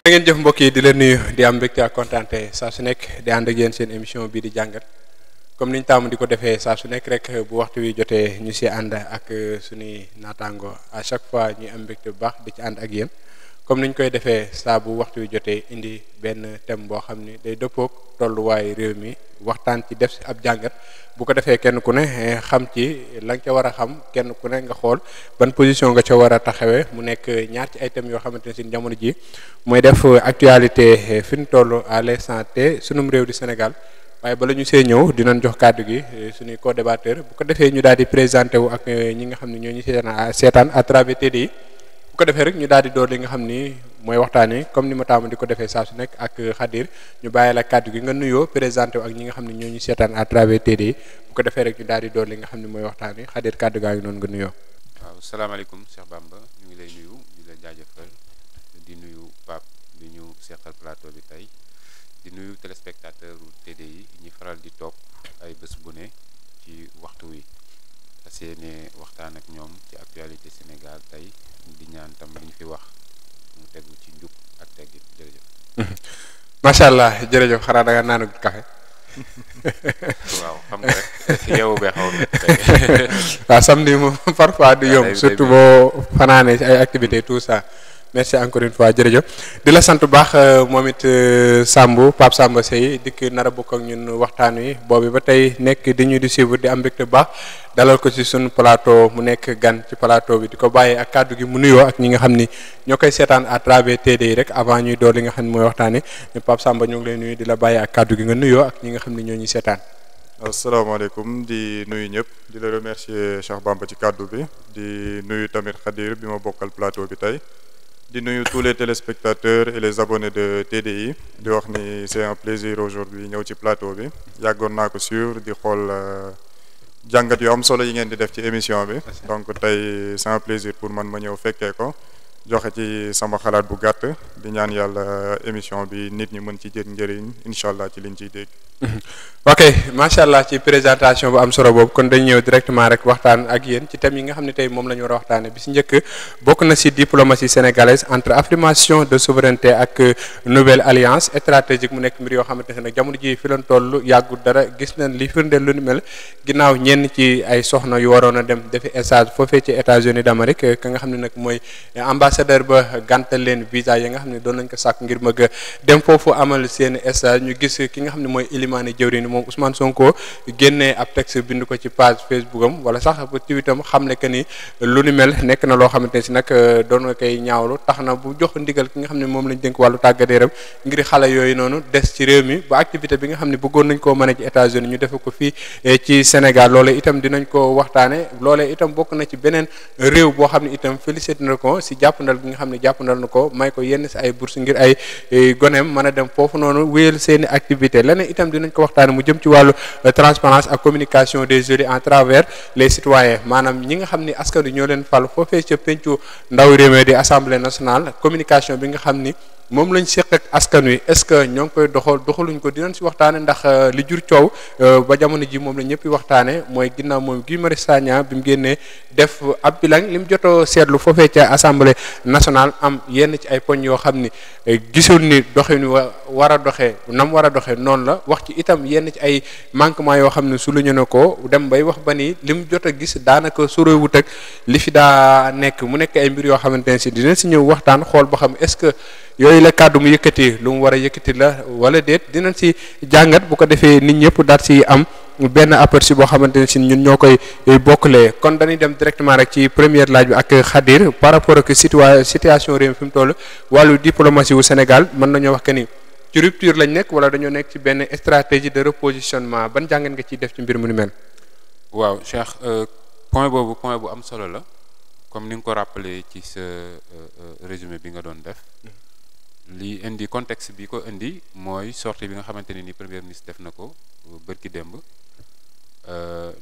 da ngeen jëf mbokk yi di leen nuyu di am mbégte ak kontaante saa su nekk di ànd ak yéen seen émission bii di jàngat comme niñ taamu di ko defee saa su nekk rek bu waxtu wi jotee ñu si ànd ak suñuy naataango à chaque fois ñuy am mbégte bu baax di ci ànd ak yéen comme niñ koy defee saa bu waxtu wi jotee indi benn thème boo xam ni day dëppook tolluwaay réew mi waxtaan ci def si ab jàngat bu ko defee kenn ku ne xam ci la nga ca war a xam kenn ku ne nga xool ban position nga ca war a taxawee mu nekk ñaar ci ay thèmes yoo xamante ne si jamono ji mooy def actualité fi ñu toll à l'instant T sunum réew di Sénégal waaye bala ñu see ñëw dinañ jox kàddu gi suñuy co-débatteur bu ko defee ñu daal di présenté wu ak ñi nga xam ne ñoo ñu seetaan à travers TDI bu ko defee rek ñu daal di door li nga xam ni mooy waxtaanee comme ni ma taamu di ko defee saa su nekk ak Khadir ñu bàyyi la kàddu gi nga nuyoo présenté wu ak ñi nga xam ne ñoo ñu seetaan à travers TDI bu ko defee rek ñu daal di door li nga xam ne mooy waxtaanee Khadir kàddu gaa ngi noonu nga nuyoo. waaw salaamaaleykum Cheikh Bamba ñu ngi lay nuyu di la jaajëfal di nuyu Pape di ñu seqal plateau bi tey di nuyu téléspectateur TDI ñi faral di topp ay bés bu ne ci waxtu wi fas yéene waxtaan ak ñoom ci actualité Sénégal tey di ñaan tam li ñu fi wax mu tegu ci njub ak teggin jërëjëf. macha allah jërëjëf xanaa da nga naanu café. waaw xam nga rek yow bee xaw na waaw samedi moom parfois du yomb surtout boo fanaanee ci ay activités tout ça merci encore une fois jërëjëf di la sant bu baax moom it Pape Samba Seye dikk nar a bokk ak ñun waxtaan wi boobu ba tey nekk di ñu di suivre di am mbégte bu baax dalal ko ci suñu plateau mu nekk gan ci plateau bi di ko bàyyee ak kàddu gi mu nuyoo ak ñi nga xam ni ñoo koy seetaan à travers TDI rek avant ñuy door li nga xam ne mooy waxtaanee Pape Samba ñu ngi lay nuyu di la bàyyee ak kàddu gi nga nuyoo ak ñi nga xam ne ñoo ñuy seetaan. asalaamaaleykum di nuyu ñëpp di la remercier Cheikh Bamba ci kàddu bi di nuyu tamit Khadir bi ma bokkal plateau bi tey. di nuyu tous les téléspectateurs et les abonnés de TDI di wax ni c'est un plaisir aujourd'hui ñëw ci plateau bi yàggoon naa ko suivre di xool jàngat yu am solo yi ngeen di def ci émission bi donc tey c'est un plaisir pour man ma ñëw fekkee ko joxe ci sama xalaat bu gàtt di ñaan yàlla émission bi nit ñi mën ci jël njëriñ incha allah ci liñ ciy dégg. ok macha allah ci présentation bu am solo boobu kon dañu ñëw directement rek waxtaan ak yéen ci thème yi nga xam ne tey moom la ñu war a waxtaanee bi si njëkk bokk na si diplomatie sénégalaise entre affirmation de souveraineté ak nouvelle alliance stratégique mu nekk mbir yoo xamante ne nag jamono ji fi lañ toll yàggul dara gis nañ li firndeel lu ni mel ginnaaw ñenn ci ay soxna yu waroon a dem defi stage foofee ci États-Unis d'Amérique ka nga xam ne nag mooy ambassadeur ba gàntal leen visa yi nga xam ne doon nañ ko sàkk ngir mëgg dem foofu amal seen stage ñu gis ki nga xam ne mooy Ilimane Jawriñ moom Ousmane Sonko génnee ab texte bind ko ci page Facebook am wala sax ba tweetam xam ne que ni lu ni mel nekk na loo xamante ne si nag doon nga koy ñaawlu tax na bu jox ndigal ki nga xam ne moom lañ dénk wàllu tàggat yaram ngir xale yooyu noonu des ci réew mi ba activité bi nga xam ne bëggoon nañ koo mën a ci États-Unis ñu defe ko fii ci Sénégal loolee itam dinañ ko waxtaane loolee itam bokk na ci beneen réew boo xam ne itam félicité na ko si jàppandal bi nga xam ne jàppandal na ko may ko yenn si ay bourse ngir ay goneem mën a dem foofu noonu wéyal seeni activité leneen itam dinañ ko waxtaane mu jëm ci wàllu transparence ak communication des jeunes en travers les citoyens maanaam ñi nga xam ni askan wi ñoo leen fal foofee ca pencu ndaw réew mi di assemblée nationale communication bi nga xam ni moom lañ seq ak askan wi est-ce que ñoo ngi koy doxaluñ ko dinañ si waxtaane ndax li jur coow ba jamono ji moom la ñëpp waxtaane mooy ginnaaw moom Guy Marius Sagna bi mu génnee def ab bilan li mu jotoo seetlu foofee ca assemblée nationale am yenn ci ay poñ yoo xam ni gisul ni doxin war a doxee nam war a doxee noonu la wax ci itam yenn ci ay manquement yoo xam ne su lu ñu ne ko dem bay wax ba ni li mu jot a gis daanaka sorewut ak li fi daa nekk mu nekk ay mbir yoo xamante ne si dina si ñëw waxtaan xool ba xam est-ce que yooyu la kàddu mu yëkkati lu mu war a yëkkati la wala déet dinañ si jàngat bu ko defee nit ñëpp daal si am benn aperçu boo xamante ne si ñun ñoo koy bokkalee kon dañuy dem directement rek ci première laaj bi ak Khadir par rapport ak situation réew mi fi mu toll wàllu diplomatie wu Sénégal mën nañoo wax que ni ci rupture lañ nekk wala dañoo nekk ci benn stratégie de repositionnement ban jàngat nga ciy def ci mbir mu ni mel. waaw Cheikh point boobu point bu am solo la comme ni nga ko rappelé ci sa résumé bi nga doon def. li indi contexte bi ko indi mooy sortie bi nga xamante ne ni premier ministre def na ko bërki démb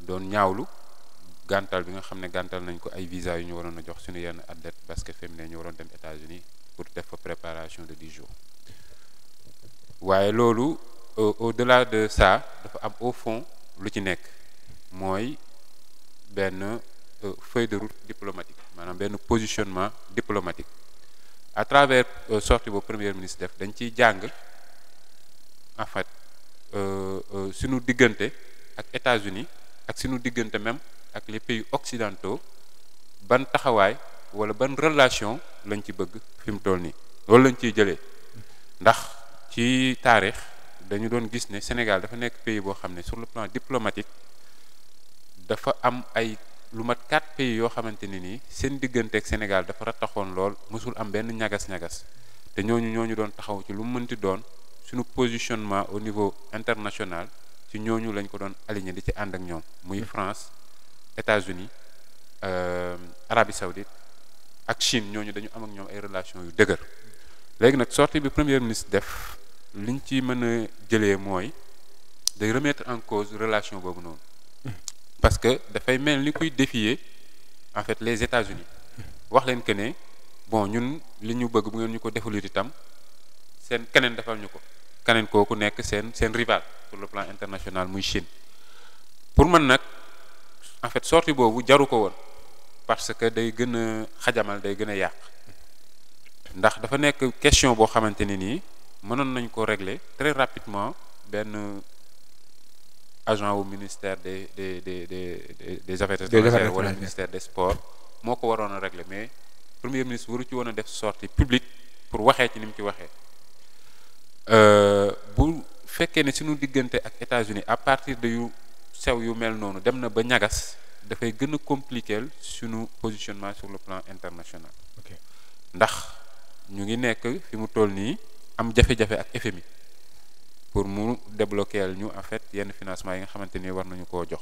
doon ñaawlu gàntal bi nga xam ne gàntal nañ ko ay visa yu ñu waroon a jox suñu yenn athlètes basket féminin ñu waroon dem États-Unis pour def fa préparation de 10 jours waaye loolu au-delà de ça dafa am au fond lu ci nekk mooy benn feuille de route diplomatique maanaam benn positionnement diplomatique à travers sortie boobu premier ministre def dañ ciy jàng en fait suñu diggante ak États-Unis ak suñu diggante même ak les pays occidentaux ban taxawaay wala ban relation lañ ci bëgg fi mu toll nii loolu lañ ciy jëlee ndax ci taarix dañu doon gis ne Sénégal dafa nekk pays boo xam ne sur le plan diplomatique dafa am ay lu mat 4 pays yoo xamante ne nii seen diggante ak Sénégal dafa rattaxoon lool mosul am benn ñagas-ñagas te ñooñu doon taxaw ci lu mu mënti doon suñu positionnement au niveau international ci ñooñu lañ ko doon aligné di ci ànd ak ñoom muy France États-Unis Arabie Saoudite ak Chine ñooñu dañu am ak ñoom ay relations yu dëgër léegi nag sortie bi premier ministre def liñ ci mën a jëlee mooy day remettre en cause relation boobu noonu parce que dafay mel ni kuy défier en fait les États-Unis wax leen que ne bon ñun li ñu bëgg bu ngeen ñu ko defalut itam seen keneen defal ñu ko keneen kooku nekk seen rival sur le plan international muy Chine pour man nag en fait sortie boobu jaru ko woon parce que day gën a xajamal day gën a yàq ndax dafa nekk question boo xamante ne nii mënoon nañ ko régler très rapidement benn agent au ministère des affaires étrangères wala ministère des sports moo ko waroon a régler mais premier ministre waru ci woon a def sortie publique pour waxee ci ni mu ci waxee bu fekkee ne suñu diggante ak États-Unis à partir de yu sew yu mel noonu dem na ba ñagas dafay gën a compliquer suñu positionnement sur le plan international ndax ñu ngi nekk fi mu toll nii am jafe-jafe ak FMI pour mu débloquer ñu en fait yenn financement yi nga xamante ni war nañu koo jox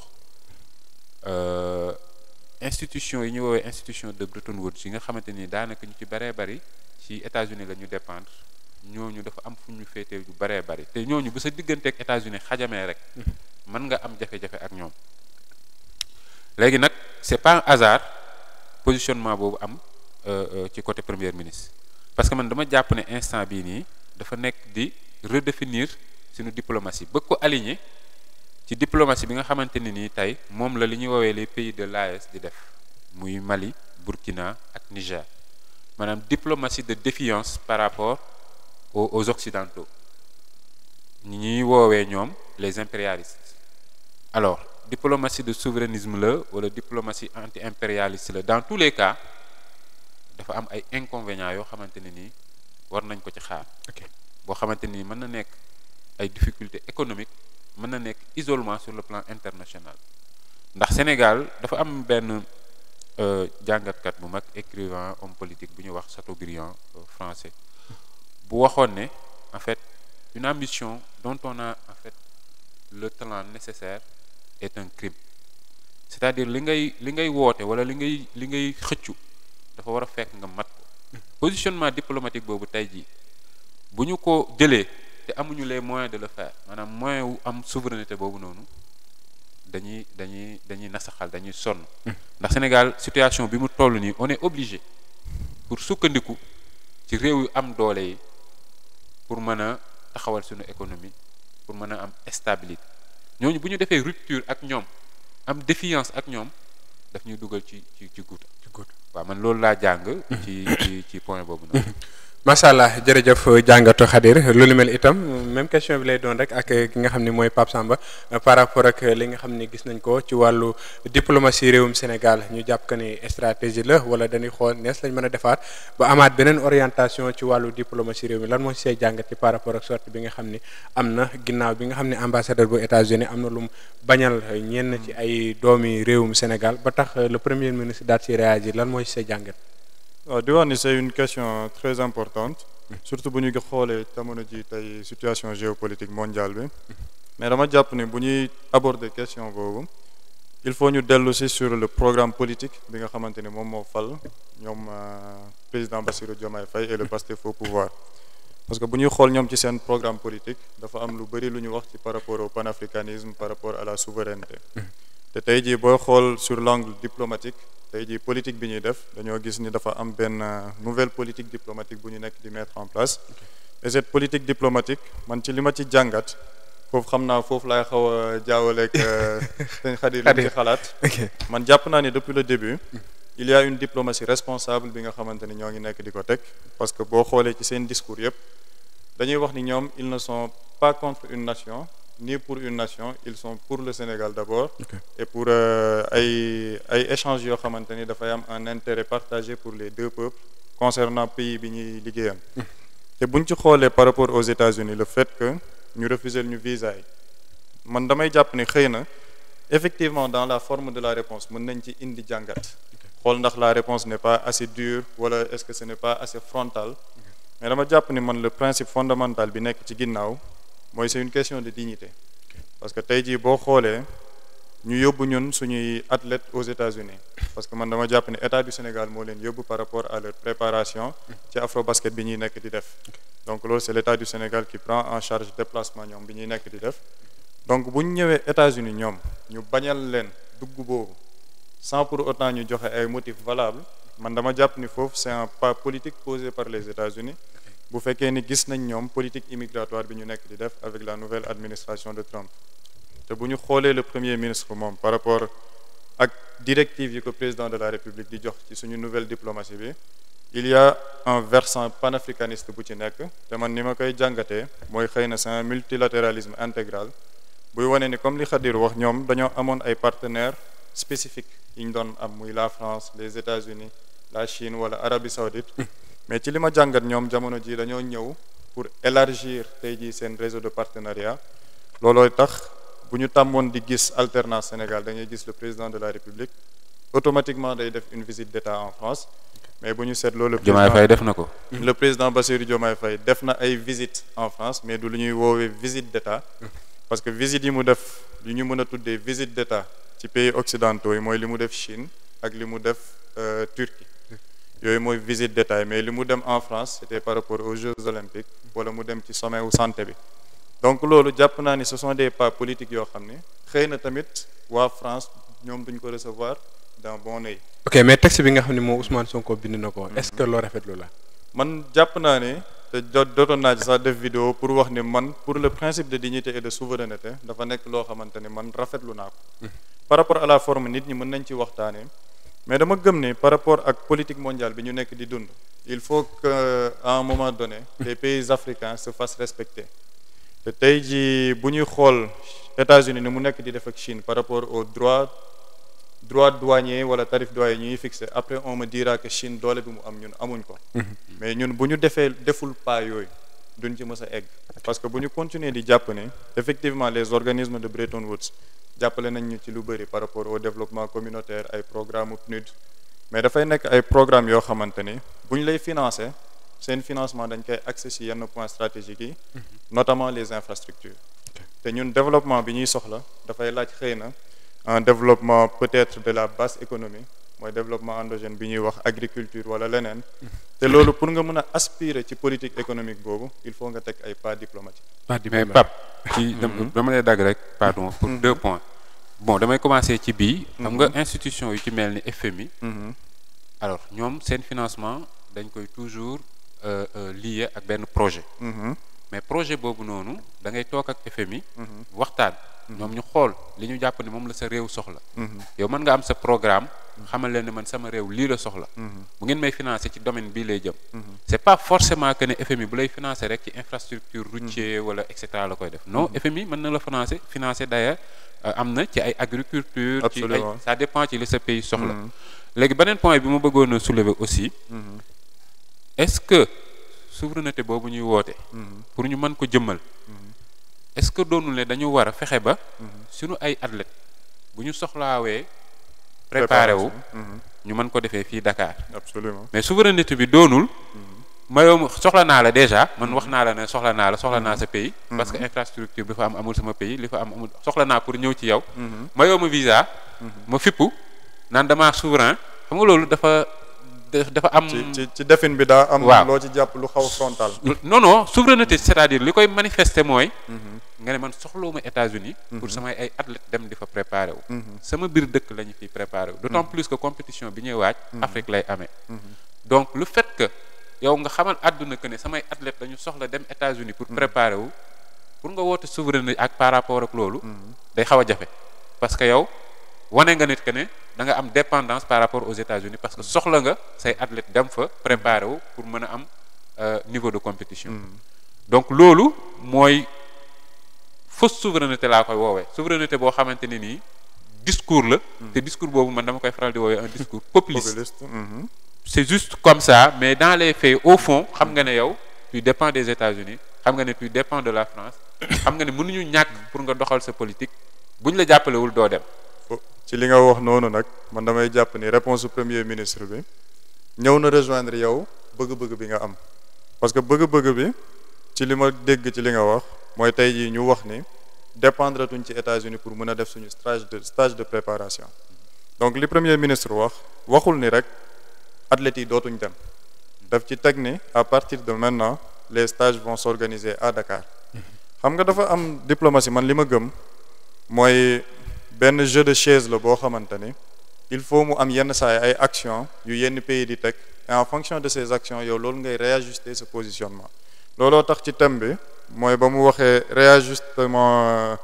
institution yi ñu woowee institution de Bretton Woods yi nga xamante ni daanaka ñu ci baree bari ci États-Unis la ñu dépendre ñooñu dafa am fu ñu féetee yu baree bari te ñooñu bu sa diggante ak États-Unis xajamee rek mën nga am jafe-jafe ak ñoom léegi nag c'est pas un hasard positionnement boobu am ci côté premier ministre parce que man dama jàpp ne instant bii nii dafa nekk di redéfinir suñu diplomatie bëgg ko aligner ci diplomatie bi nga xamante ne nii tey moom la li ñuy woowee les pays de l'AES di def muy Mali Burkina ak Niger maanaam diplomatie de défiance par rapport aux occidentaux ñi ñuy woowee ñoom les impérialistes alors diplomatie de souverainisme la wala diplomatie anti-impérialiste la dans tous les cas dafa am ay inconvénients yoo xamante ne nii war nañ ko ci xaar boo xamante ni mën na nekk ay difficultés économiques mën na nekk isolement sur le plan international ndax Sénégal dafa am benn jàngatkat bu mag écrivain homme politique bu ñu wax Chateaubriand français bu waxoon ne en fait une ambition dont on a en fait le talent nécessaire est un crime c'est-à-dire li ngay woote wala li ngay xëccu dafa war a fekk nga mat ko positionnement diplomatique boobu tey jii bu ñu ko jëlee te amuñu les moyens de le faire maanaam moyen wu am souveraineté boobu noonu dañuy nasaxal dañuy sonn ndax Sénégal situation bi mu toll nii on est obligé pour sukkandiku ci réew yu am doole yi pour mën a taxawal suñu économie pour mën a am stabilité ñooñu bu ñu defee rupture ak ñoom am défiance ak ñoom daf ñuy dugal ci guuta waaw man loolu laa jàng ci point boobu noonu macha allah jërëjëf jàngatu Khadir lu ni mel itam même question bi lay doon rek ak ki nga xam ne mooy Pape Samba par rapport ak li nga xam ne gis nañ ko ci wàllu diplomatie réewum Sénégal ñu jàpp que ni stratégie la wala dañuy xool nees lañ mën a defaat ba amaat beneen orientation ci wàllu diplomatie réew mi lan moo see jàngat ci par rapport ak sortie bi nga xam ne am na ginnaaw bi nga xam ne ambassadeur bu États-Unis am na lu mu bañal ñenn ci ay doomi réewum Sénégal ba tax le premier ministre daal ci réagir lan mooy see jàngat. waaw di wax ni c'est une question très importante surtout bu ñu xoolee jamono ji tey situation géopolitique mondiale bi mais dama jàpp ni bu ñuy aborder question boobu il faut ñu dellu si sur le programme politique bi nga xamante ni moom moo fal ñoom président Bassirou Diomaye Faye et le Pastef au pouvoir parce que bu ñuy xool ñoom ci seen programme politique dafa am lu bari lu ñu wax ci par rapport au panafricanisme par rapport à la souveraineté te tey jii booy xool sur l'angle diplomatique tey jii politique bi ñuy def dañoo gis ni dafa am benn nouvelle politique diplomatique bu ñu nekk di mettre en place et cette politique diplomatique man ci li ma ci jàngat foofu xam naa foofu laay xaw a jaawaleeg sëñ Khadir li ci xalaat man jàpp naa ni depuis le début il y a une diplomatie responsable bi nga xamante ni ñoo ngi nekk di ko teg parce que boo xoolee ci seen discours yëpp dañuy wax ni ñoom ils ne sont pas contre une nation ni pour une nation ils sont pour le Sénégal d'abord et pour ay échanges yoo xamante ni dafay am un intérêt partagé pour les deux peuples concernant pays bi ñuy liggéeyam te buñ ci xoolee par rapport aux États-Unis le fait que ñu refuser ñu visa yi man damay jàpp ni xëy na effectivement dans la forme de la réponse mën nañ ci indi jàngat xool ndax la réponse n'est pas assez dure wala est-ce que ce n'est pas assez frontal mais dama jàpp ni man le principe fondamental bi nekk ci ginnaaw mooy c'est une question de dignité parce que tey jii boo xoolee ñu yóbbu ñun suñuy athlètes aux États-Unis parce que man dama jàpp ni état du Sénégal moo leen yóbbu par rapport à leur préparation ci afrobasket bi ñuy nekk di def donc loolu c'est l'état du Sénégal qui prend en charge déplacement ñoom bi ñuy nekk di def donc bu ñu ñëwee États-Unis ñoom ñu bañal leen dugg boobu sans pour autant ñu joxe ay motifs valables man dama jàpp ni foofu c'est un pas politique posé par les États-Unis bu fekkee ni gis nañ ñoom politique immigratoire bi ñu nekk di def avec la nouvelle administration de Trump te bu ñu xoolee le premier ministre moom par rapport ak directive yi ko président de la République di jox ci suñu nouvelle diplomatie bi il y a un versant panafricaniste bu ci nekk te man ni ma koy jàngatee mooy xëy na c'est un multilatéralisme intégral buy wane ni comme li Khadir wax ñoom dañoo amoon ay partenaires spécifiques yi ñu doon am muy la France les États-Unis la Chine wala Arabie Saoudite mais ci li ma jàngat ñoom jamono ji dañoo ñëw pour élargir tey jii seen réseau de partenariat loolooy tax bu ñu tàmmoon di gis alternance Sénégal da ngay gis le président de la République automatiquement day def une visite d'État en France mais bu ñu seetloo Diomaye Faye def na ko. le président Bassirou Diomaye Faye def na ay visites en France mais du lu ñuy woowee visite d'État parce que visite yi mu def li ñu mën a tuddee visite d'État ci pays occidentaux yi mooy li mu def Chine ak li mu def Turquie yooyu mooy visite d'État mais li mu dem en France c'était par rapport aux Jeux olympiques wala mu dem ci sommet wu santé bi donc loolu jàpp naa ni ce sont des pas politiques yoo xam ne xëy na tamit waa France ñoom duñ ko recevoir d'un bon œil. ok mais texte bi nga xam ne moom Ousmane Sonko bind na ko. est-ce que loo rafetlu la. man jàpp naa ne te dootoon naa ci sax def vidéo pour wax ne man pour le principe de dignité et de souveraineté dafa nekk loo xamante ne man rafetlu naa ko. par rapport à la forme nit ñi mën nañ ci waxtaanee mais dama gëm ne par rapport ak politique mondiale bi ñu nekk di dund il faut que à un moment donné les pays africains se fassent respecter te tey jii bu ñuy xool États-Unis ni mu nekk di def ak Chine par rapport aux droits douaniers wala tarif douanier ñuy fixé après on me dira que Chine doole bi mu am ñun amuñ ko mais ñun bu ñu deful pas yooyu duñ ci mës a egg parce que bu ñu continuer di jàpp ne effectivement les organismes de Bretton Woods jàppale nañ ñu ci lu bëri par rapport au développement communautaire ay programme PNUD mais dafay nekk ay programme yoo xamante ni bu ñu lay financer seen financement dañ koy accès ci yenn points stratégiques yi notamment les infrastructures te ñun développement bi ñuy soxla dafay laaj xëy na un développement peut-être de la basse économie mooy développement endogène bi ñuy wax agriculture wala leneen te loolu pour nga mën a aspirer ci politique économique boobu il faut nga teg ay pas diplomatiques. mais Pape ci dama lay dagg rek pardon pour 2 points bon damay commencer ci bii xam nga institution yu ci mel ni FMI alors ñoom seen financement dañ koy toujours lié ak benn projet mais projet boobu noonu da ngay toog ak FMI waxtaan ñoom ñu xool li ñu jàpp ne moom la sa réew soxla yow mën nga am sa programme xamal leen ne man sama réew lii la soxla bu ngeen may financer ci domaine bii lay jëm c'est pas forcément que ne FMI bu lay financer rek ci infrastructure routier wala et cetera la koy def non FMI mën na la financer d'ailleurs am na ci ay agriculture ci ay ça dépend ci li sa pays soxla léegi beneen point bi ma bëggoon a soulever aussi est-ce que souveraineté boobu ñuy woote pour ñu mën ko jëmmal est-ce que doonul ne dañu war a fexe ba suñu ay athlètes bu ñu soxlaawee préparé wu ñu mën ko defee fii Dakar absolument mais souveraineté bi doonul mayoo soxla naa la déjà man wax naa la ne soxla naa sa pays parce que infrastructure bi fa am amul sama pays li fa am amul soxla naa pour ñëw ci yow mayoo ma visa ma fippu naan damaa souverain xam nga loolu dafa am ci defin bi daa am waaw loo ci jàpp lu xaw frontal non souveraineté c'est-à-dire li koy manifester mooy nga ne man soxloo ma États-Unis pour samay ay athlètes dem di fa préparer wu sama biir dëkk la ñu fiy préparer wu d'autant plus que compétition bi ñuy waaj Afrique lay amee donc le fait que yow nga xamal àdduna que ne samay athlètes dañu soxla dem États-Unis pour préparer wu pour nga woote souveraineté ak par rapport ak loolu day xaw a jafe parce que yow wane nga nit que ne da nga am dépendance par rapport aux États-Unis parce que soxla nga say athlètes dem fa préparer wu pour mën a am niveau de compétition. Donc loolu mooy fausse souveraineté laa koy woowee souveraineté boo xamante ne nii discours la. te discours boobu man dama koy faral di woowee un discours populiste. C'est juste comme ça mais dans les faits au fond xam nga ne yow tu dépends des États-Unis xam nga ne tu dépends de la France xam nga ne mënuñu ñàkk pour nga doxal sa politique buñ la jàppalewul doo dem. ci li nga wax noonu nag man damay jàpp ni réponse du premier ministre bi ñëw na rejoindre yow bëgg-bëgg bi nga am parce que bëgg-bëgg bi ci li ma dégg ci li nga wax mooy tey jii ñu wax ni dépendre tuñ ci États-Unis pour mën a def suñu stage de préparation donc li premier ministre waxul ni rek athlètes yi dootuñ dem daf ci teg ni à partir de maintenant les stages vont s'organiser à Dakar xam nga dafa am diplomatie man li ma gëm mooy benn jeu de chaise la boo xamante ni il faut mu am yenn saa ay actions yu yenn pays di teg et en fonction de ces actions yow loolu ngay réajuster ce positionnement looloo tax ci thème bi mooy ba mu waxee réajustement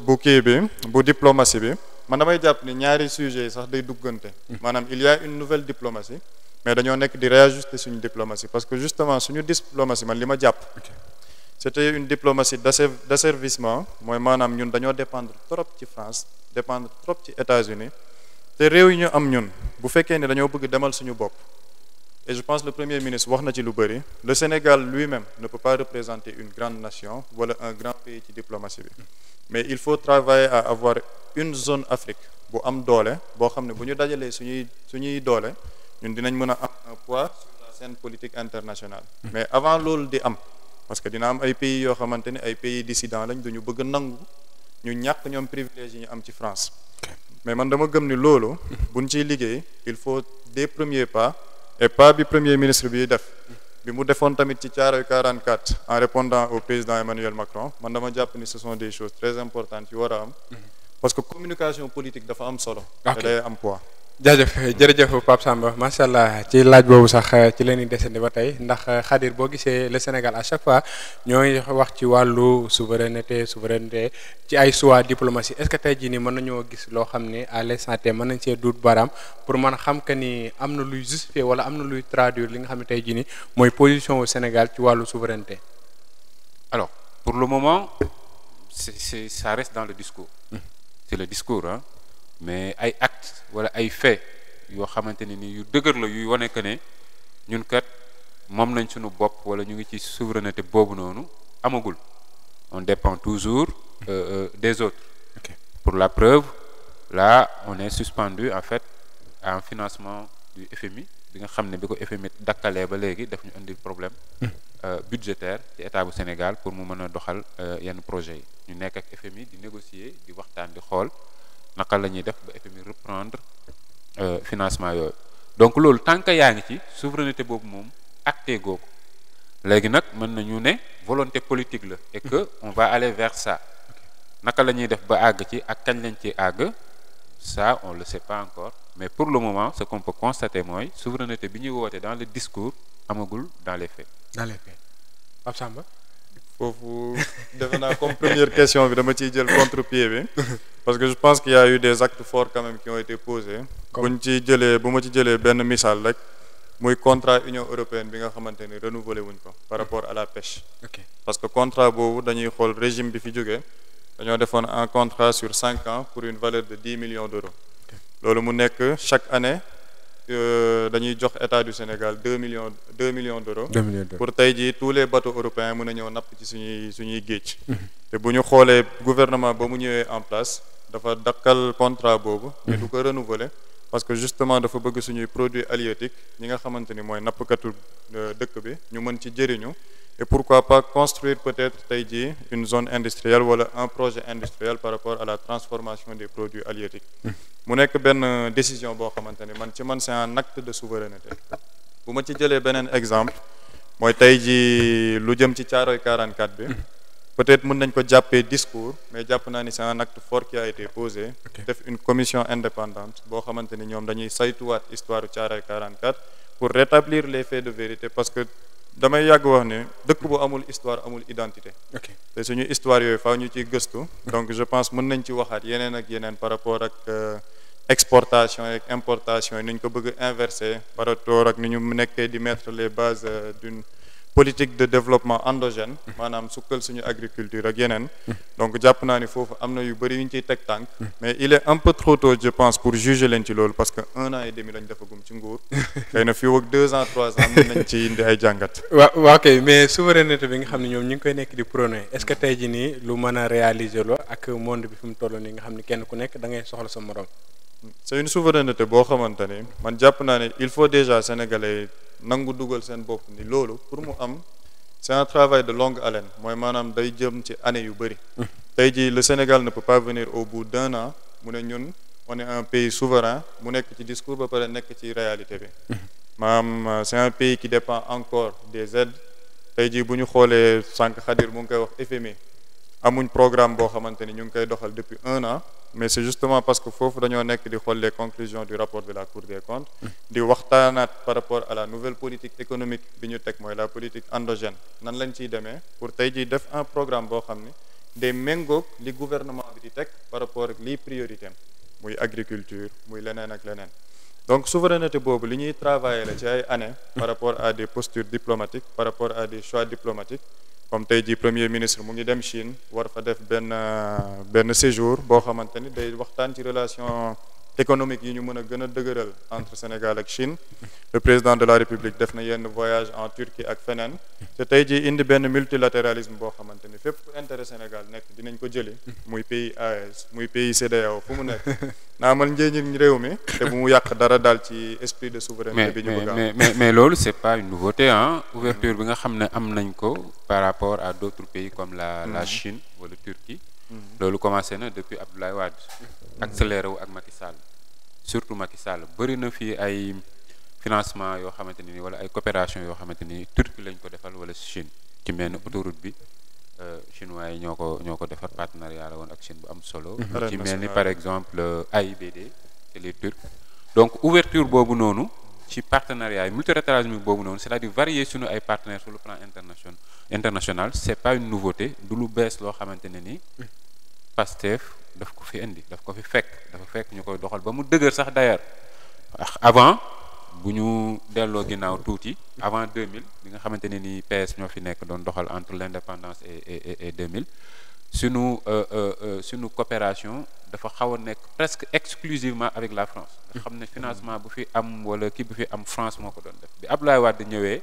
bu kii bi bu diplomatie bi man damay jàpp ni ñaari sujets yi sax day duggante maanaam il y a une nouvelle diplomatie mais dañoo nekk di réajuster suñu diplomatie parce que justement suñu diplomatie man li ma jàpp c'était une diplomatie d'asservissement mooy maanaam ñun dañoo dépendre trop ci France dépendre trop ci États-Unis te réew yi ñu am ñun bu fekkee ne dañoo bëgg demal suñu bopp et je pense le premier ministre wax na ci lu bëri le Sénégal lui-même ne peut pas représenter une grande nation wala un grand pays ci diplomatie bi mais il faut travailler à avoir une zone Afrique bu am doole boo xam ne bu ñu dajalee suñuy doole ñun dinañ mën a am un poids sur la scène politique internationale mais avant loolu di am parce que dina am ay pays yoo xamante ni ay pays dissidents lañ duñu bëgg nangu ñu ñàkk ñoom privilèges yi ñu am ci France mais man dama gëm ni loolu buñ ciy liggéey il faut des premiers pas et pas bi premier ministre bi def bi mu defoon tamit ci Thiaroye 44 en répondant au président Emmanuel Macron man dama jàpp ni ce sont des choses très importantes yu war a am parce que communication politique dafa am solo te day am poids jaajëf jërëjëf Pape Samba macha allah ci laaj boobu sax ci leen di desandi ba tey ndax Khadir boo gisee le Sénégal à chaque fois ñooy wax ci wàllu souveraineté ci ay choix diplomatie est-ce que tey jii nii mën nañoo gis loo xam ne à l'instant T mën nañ see duut baaraam pour mën a xam que ni am na luy justifier wala am na luy traduire li nga xam ne tey jii nii mooy position au Sénégal ci wàllu souveraineté. Alors pour le moment ça reste dans le discours. C'est le discours hein. Mais ay actes wala ay faits yoo xamante ne ni yu dëgër la yuy wane que ne ñun kat moom nañ suñu bopp wala ñu ngi ci souveraineté boobu noonu amagul on dépend toujours des autres. Okay. Pour la preuve là on est suspendu en fait à un financement du FMI bi nga xam ne bi ko FMI dakkalee ba léegi daf ñu indi problème budgétaire ci état bu Sénégal pour mu mën a doxal yenn projets yi ñu nekk ak FMI di négocier di waxtaan di xool naka la ñuy def ba FMI reprendre financement yooyu donc loolu tant que yaa ngi ci souveraineté boobu moom acté googu léegi nag mën nañu ne volonté politique la et que on va aller vers ça naka la ñuy def ba àgg ci ak kañ lañ ci àgg ça on le sait pas encore mais pour le moment ce qu'on peut constater mooy souveraineté bi ñuy woote dans le discours amagul dans les faits. Dans les faits Pape Samba. foofu defe naa comme première question bi dama ciy jël contre-pied bi parce que je pense qu'il y a eu des actes forts quand même qui ont été posés bu ma ci jëlee benn misaal rek muy contrat Union européenne bi nga xamante ni renouvelé wuñ ko par rapport à la pêche. Okay. Parce que contrat boobu dañuy xool régime bi fi jógee dañoo defoon un contrat sur 5 ans pour une valeur de 10 millions d'euros. Loolu mu nekk chaque année dañuy jox état du Sénégal 2 millions d'euros. 2 millions d'euros pour tey jii tous les bateaux européens mën a ñëw napp ci suñuy géej. te bu ñu xoolee gouvernement ba mu ñëwee en place dafa dakkal contrat boobu. mais du ko renouveler parce que justement dafa bëgg suñuy produits halieutiques ñi nga xamante ni mooy nappkatu dëkk bi ñu mën ci jëriñu. Et pourquoi pas construire peut-être tey jii une zone industrielle wala un projet industriel par rapport à la transformation des produits halieutiques. mu nekk benn décision boo xamante ni man c'est un acte de souveraineté. bu ma ci jëlee beneen exemple mooy tey jii lu jëm ci Thiaroye 44 bi. peut-être mën nañ ko jàppee discours mais jàpp naa ni c'est un acte fort qui a été posé. def une commission indépendante boo xamante ni ñoom dañuy saytuwaat histoire Thiaroye 44 pour rétablir les faits de vérité parce que. damay yàgg wax ne dëkk bu amul histoire amul identité. te suñu histoire yooyu faaw ñu ciy gëstu. donc je pense mën nañ ci waxaat yeneen ak yeneen par rapport ak exportation et importation yi ni ñu ko bëgg a inverser par rapport ak ni ñu nekkee di mettre les bases d'une politique de développement endogène maanaam sukkal suñu agriculture ak yeneen donc jàpp naa ni foofu am na yu bëri yu ñu ciy teg tànk mais il est un peu trop tôt je pense pour juger leen ci loolu parce que 1 an et demi lañ defagum ci nguur xëy na fii ak 2 ans 3 ans mën nañ ci indi ay jàngat waaw kay mais souveraineté bi nga xam ne ñoom ñu ngi koy nekk di prôné est-ce que tey jii nii lu mën a réaliser lo ak monde bi fi mu toll nii nga xam ne kenn ku nekk da ngay soxla sa morom. c'est une souveraineté boo xamante ni man jàpp naa ne il faut déjà sénégalais nangu dugal seen bopp ni loolu pour mu am c'est un travail de longue haleine mooy maanaam day jëm ci année yu bëri tey jii le Sénégal ne peut pas venir au bout d'1 an mu ne ñun on est un pays souverain mu nekk ci discours ba pare nekk ci réalité bi maanaam c'est un pays qui dépend encore des aides tey jii bu ñu xoolee sànq Khadir mu ngi koy wax FMI amuñ programme boo xamante ni ñu ngi koy doxal depuis 1 an mais c'est justement parce que foofu dañoo nekk di xool les conclusions du rapport de la Cour des comptes di waxtaanaat par rapport à la nouvelle politique économique bi ñu teg mooy la politique endogène nan lañ ciy demee pour tey jii def un programme boo xam ni day méngoog li gouvernement bi di teg par rapport ak lii priorité am muy agriculture muy leneen ak leneen donc souveraineté boobu li ñuy travailler la ci ay années par rapport à des postures diplomatiques par rapport à des choix diplomatiques comme tey jii premier ministre mu ngi dem Chine war fa def benn séjour boo xamante ni day waxtaan ci relation économique yi ñu mën a gën a dëgëral entre Sénégal ak Chine le président de la République def na yenn voyage en Turquie ak feneen te tey jii indi benn multilatéralisme boo xamante ni fépp fu intérêt Sénégal nekk dinañ ko jëli muy pays AES muy pays CEDEAO fu mu nekk naa amal njëriñ réew mi te bu mu yàq dara daal ci esprit de souveraineté bi ñu bëgg a mais loolu c'est pas une nouveauté hein ouverture bi nga xam ne am nañ ko par rapport à d'autres pays comme la Chine wala Turquie loolu commencé na depuis Abdoulaye Wade accéléré wu ak Macky Sall surtout Macky Sall bëri na fii ay financement yoo xamante ni wala ay coopération yoo xamante ni Turquie lañ ko defal wala Chine ci mel ni autoroute bi chinois yi ñoo ko defar partenariat la woon ak Chine bu am solo ci mel ni par exemple AIBD c'est les Turcs donc ouverture boobu noonu ci partenariat yi multilatéralisme boobu noonu c'est-à-dire varier suñu ay partenaires sur le plan international c'est pas une nouveauté du lu bees loo xamante ne ni Pastef daf ko fi indi daf ko fi dafa fekk ñu koy doxal ba mu dëgër sax d'ailleurs avant bu ñu delloo ginnaaw tuuti avant 2000 bi nga xamante ne ni PS ñoo fi nekk doon doxal entre l'indépendance et 2000 sunu coopération dafa xaw a nekk presque exclusivement avec la France nga xam ne financement bu fi am wala kii bu fi am France moo ko doon def bi Abdoulaye Wade ñëwee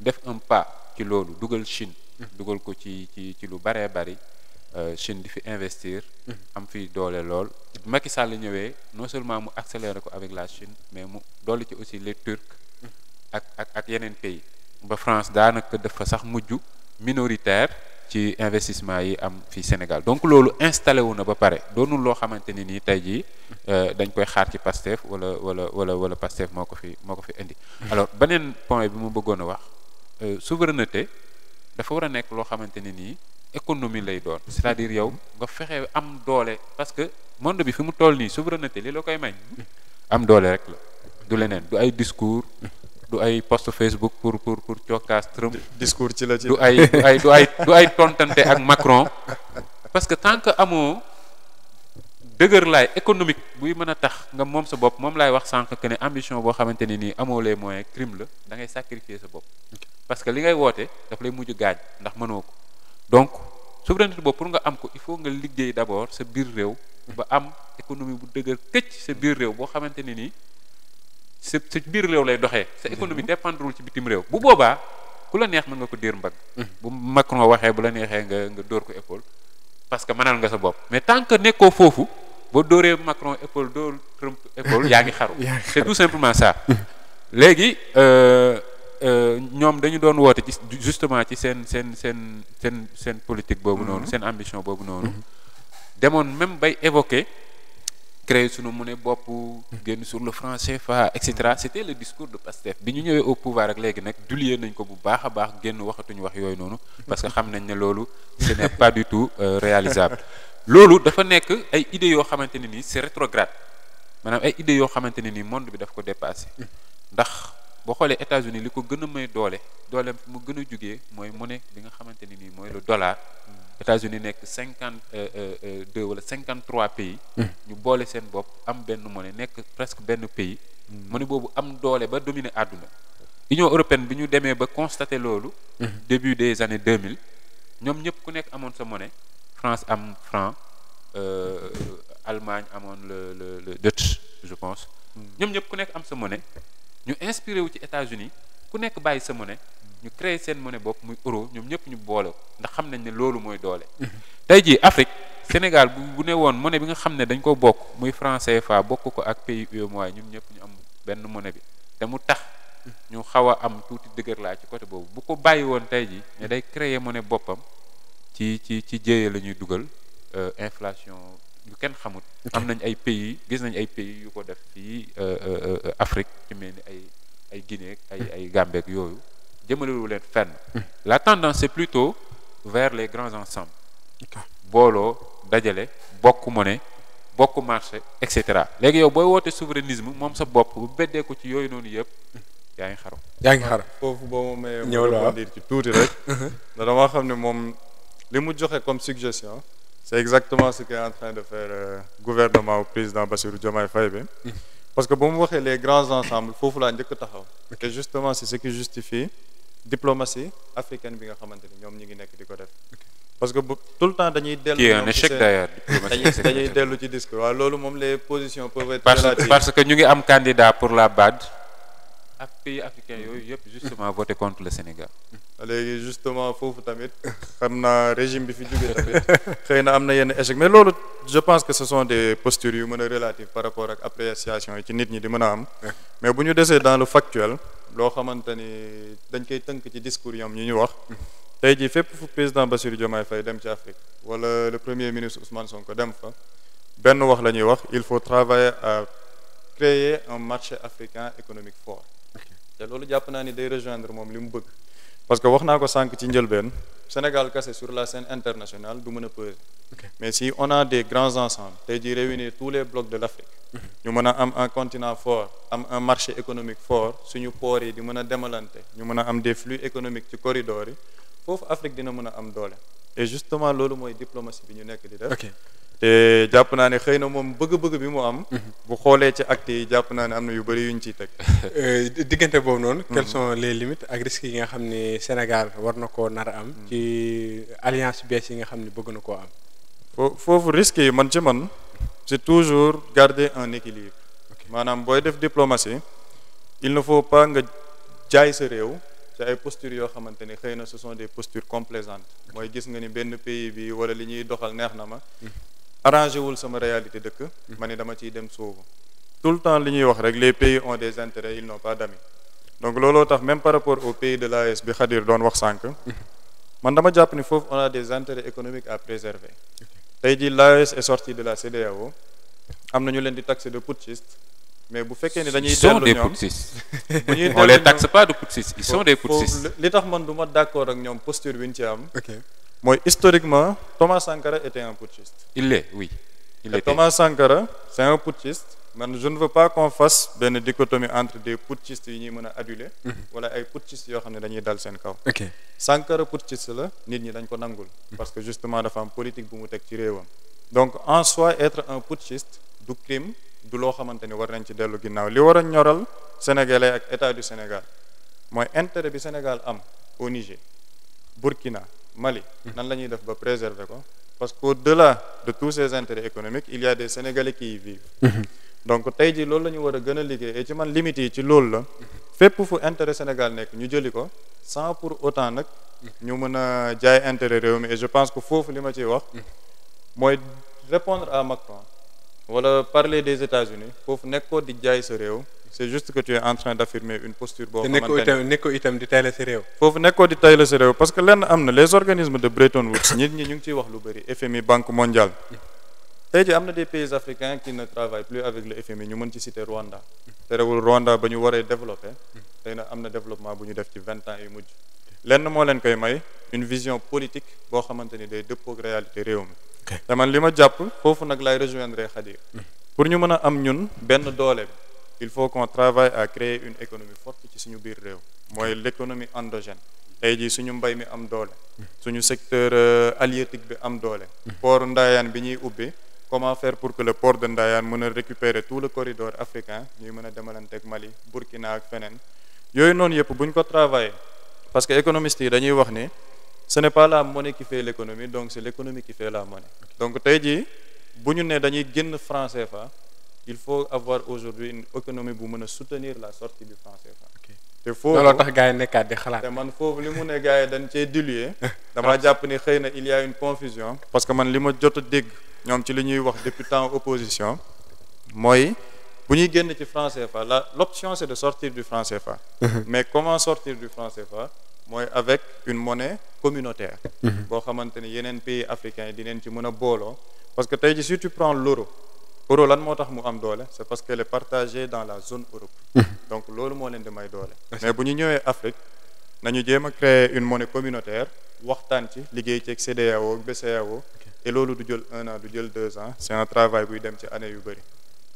def un pas ci loolu dugal Chine dugal ko ci lu baree bari Chine di fi investir am fi doole lool Macky Sall ñëwee non seulement mu accélérer ko avec la Chine mais mu dolli ci aussi les Turcs ak yeneen pays ba France daanaka dafa sax mujj minoritaire ci investissement yi am fi Sénégal donc loolu installé wu na ba pare doonul loo xamante ni nii tey jii dañ koy xaar ci Pastef wala Pastef moo ko fi indi alors beneen point bi mu bëggoon a wax souveraineté dafa war a nekk loo xamante ni nii économie lay doon c'est-à-dire yow nga fexe am doole parce que monde bi fi mu toll nii souveraineté li la koy may am doole rek la du leneen du ay discours du ay post Facebook pour cokkaas Trump discours ci la ci du ay tontante ak Macron parce que tant que amoo dëgër laay économique buy mën a tax nga moom sa bopp moom laay wax sànq que ne ambition boo xamante ne nii amoo les moyens crime la da ngay sacrifier sa bopp parce que li ngay woote daf lay mujj gaañ ndax mënoo ko donc souveraineté boobu pour nga am ko il faut nga liggéey d'abord sa biir réew ba am économie bu dëgër këcc sa biir réew boo xamante ne nii sa biir réew lay doxee sa économie dépendrewul ci bitim réew bu boobaa ku la neex mën nga ko diir mbagg bu Macron waxee bu la neexee nga dóor ko épaule parce que mënal nga sa bopp mais tant que nekkoo foofu boo dóoree Macron épaule dóor Trump épaule yaa ngi xaru c'est tout simplement ça léegi ñoom dañu doon woote ci justement ci seen politique boobu noonu seen ambition boobu noonu demoon même bay évoquer créer sunu monnaie bopp génn sur le franc CFA et cetera c'était le discours de Pastef bi ñu ñëwee au pouvoir ak léegi nag dulier nañ ko bu baax a baax génn waxatuñu wax yooyu noonu parce que xam nañ ne loolu ce n'est pas du tout réalisable loolu dafa nekk ay idées yoo xamante ne nii c'est rétrograde maanaam ay idées yoo xamante ne nii monde bi daf ko dépassé ndax boo xoolee États-Unis li ko gën a may dooleem fi mu gën a jugee mooy monnaie bi nga xamante ni nii mooy le dollar. États-Unis nekk 52 wala 53 pays. ñu boole seen bopp am benn monnaie nekk presque benn pays. monnaie boobu am doole ba dominer àdduna. Union européenne bi ñu demee ba constater loolu. début des années 2000 ñoom ñëpp ku nekk amoon sa monnaie. France am franc, Allemagne amoon le Dutch je pense. ñoom ñëpp ku nekk am sa monnaie. ñu inspiré wu ci États-Unis ku nekk bàyyi sa monnaie. ñu créé seen monnaie bopp muy euro ñoom ñëpp ñu boole ndax xam nañ ne loolu mooy doole. tey jii Afrique Sénégal bu ne woon monnaie bi nga xam ne dañ ko bokk muy franc CFA bokk ko ak pays UEMOA ñun ñëpp ñu am benn monnaie bi te mu tax ñu xaw a am tuuti dëgër laa ci côté boobu bu ko bàyyi woon tey jii ne day créer monnaie boppam ci jéeye la ñuy dugal inflation yu kenn xamut. am nañ ay pays gis nañ ay pays yu ko def fii Afrique ci mel ni ay Guinée ay Gambie ak yooyu. jëmalewu leen fenn. La tendance c'est plutôt vers les grands ensembles. booloo dajale bokk monnaie bokk marché et cetera léegi yow booy woote souverainisme moom sa bopp bu beddee ko ci yooyu noonu yëpp yaa ngi xaru. foofu boo ma mayee ma rebondir ci tuuti rek. da dama xam ne moom li mu joxe comme suggestion. c'est exactement ce qu'est en train de faire gouvernement au président Bassirou Diomaye Faye bi. parce que ba mu waxee les grands ensembles foofu laa njëkk taxaw. et justement c'est ce qui justifie diplomatie africaine bi nga xamante ni ñoom ñi ngi nekk di ko def. parce que tout le temps dañuy dellu. qui est un échec d'ailleurs. dañuy dellu ci discours waaw loolu moom les positions peuvent être relatives. parce que ñu ngi am candidat pour la BAD. ak pays africains yooyu yëpp justement voté contre le Sénégal. léegi justement foofu tamit xam naa régime bi fi jógee tamit xëy na am na yenn échec mais loolu je pense que ce sont des postures yu mën a relatives par rapport ak appréciation yi ci nit ñi di mën a am. mais bu ñu desee dans le factuel loo xamante ni dañ koy tënk ci discours yam ñu wax. tey jii fépp fu président Bassirou Diomaye Faye dem ci Afrique wala le premier ministre Ousmane Sonko dem fa benn wax la ñuy wax il faut travailler à créer un marché africain économique fort. te loolu jàpp naa ni day rejoindre moom li mu bëgg. parce que wax naa ko sànq ci njëlbeen Sénégal kese sur la scène internationale du mën a peser. mais si on a des grands ensembles tey jii réunir tous les blocs de l'Afrique ñu mën a am un continent fort am un marché économique fort suñu port yi di mën a demalante ñu mën a am des flux économiques ci corridors yi foofu Afrique dina mën a am doole. et justement loolu mooy diplomatie bi ñu nekk di def. te jàpp naa ne xëy na moom bëgg-bëgg bi mu am. bu xoolee ci actes yi jàpp naa ne am na yu bëri yuñ ciy teg. diggante boobu noonu. quelles sont les limites ak risques yi nga xam ni Sénégal war na koo nar a am. ci alliance bees yi nga xam ni bëgg na koo am. foofu risques yi man ci man c'est toujours garder un équilibre. maanaam booy def diplomatie il ne faut pas nga jaay sa réew. ci ay postures yoo xamante ni xëy na ce sont des postures complaisantes. mooy gis nga ni benn pays bi wala li ñuy doxal neex na ma. arrangé wul sama réalité dëkk. ma ni dama ciy dem soobu. tout le temps li ñuy wax rek les pays ont des intérêts ils n'ont pas d'amis. donc looloo tax même par rapport aux pays de l'AES bi Khadir doon wax sànq. man dama jàpp ni foofu on a des intérêts économiques à préserver. tey jii l'AES est sorti de la CEDEAO. am na ñu leen di taxer de putschistes. mais bu fekkee ni dañuy dellu ñoom on les taxe pas de putschistes ils sont des putschistes. li tax man du ma d'accord ak ñoom posture bi ñu ci am. mooy historiquement Thomas Sankara était un putschiste. il l'est oui. Thomas Sankara c'est un putschiste. man je ne veux pas qu'on fasse benn dichotomie entre des putschistes yi ñuy mën a aduler. wala ay putschistes yoo xam ne dañuy dal seen kaw. Sankara putschiste la nit ñi dañ ko nangul. parce que justement dafa am politique bu mu teg ci réewam. donc en soi être un putschiste du crime. du loo xamante ni war nañ ci dellu ginnaaw li war a ñoral sénégalais ak état du Sénégal mooy intérêt bi Sénégal am au Niger Burkina Mali nan la ñuy def ba préserver ko parce que au-delà de tous ces intérêts économiques il y a des Sénégalais qui y vivent donc tey jii loolu la ñu war a gën a liggéey et ci man limite yi ci loolu la fépp fu intérêt Sénégal nekk ñu jëli ko sans pour autant nag ñu mën a jaay intérêt réew mi et je pense que foofu li ma ciy wax mooy répondre à Macron wala parler des États-Unis foofu nekkoo di jaay sa réew c'est juste que tu es en train d'affirmer une posture boo xamante ne nekkoo itam di tayle sa réew foofu nekkoo di tayle sa réew parce que lenn am na les organismes de Bretton Woods nit ñi ñu ngi ciy wax lu bëri FMI Banque mondiale tey jii am na des pays africains qui ne travaillent plus avec le FMI ñu mën ci citer Rwanda terewul Rwanda ba ñu waree développer tey na am na développement bu ñu def ci 20 ans yu mujj lenn moo leen koy may une vision politique boo xamante ni day dëppook réalité réew mi te man li ma jàpp foofu nag lay rejoindre Khadir pour ñu mën a am ñun benn doole bi il faut qu'on travaille à créer une économie forte ci suñu biir réew mooy l'économie endogène tey jii suñu mbay mi am doole suñu secteur halieutique bi am doole port Ndayane bi ñuy ubbi comment faire pour que le port de Ndayane mën a récupérer tout le corridor africain ñuy mën a demalanteeg Mali Burkina ak feneen yooyu noonu yëpp bu ñu ko travailler parce que économistes yi dañuy wax ni ce n'est pas la monnaie qui fait l'économie donc c'est l'économie qui fait la monnaie donc tey jii bu ñu ne dañuy génn franc CFA il faut avoir aujourd'hui une économie bu mën a soutenir la sortie du franc CFA te foofu looloo tax gars yi nekkaat di xalaat te man foofu li mu ne gars yi dañ cee diluer damaa jàpp ni xëy na il y a une confusion parce que man li ma jot a dégg ñoom ci li ñuy wax depuis temps opposition mooy bu ñuy génn ci franc CFA l'option c'est de sortir du franc CFA mais comment sortir du franc CFA mooy avec une monnaie communautaire boo xamante ni yeneen pays africains yi dineen ci mën a booloo parce que tey ji si tu prends l'euro lan moo tax mu am doole c'est parce qu'elle est partagée dans la zone Europe donc loolu moo leen di may doole mais bu ñu ñëwee Afrique nañu jéem a créer une monnaie communautaire waxtaan ci liggéey ci ak CEDEAO ak BCEAO et loolu du jël 1 an du jël 2 ans c'est un travail buy dem ci année yu bëri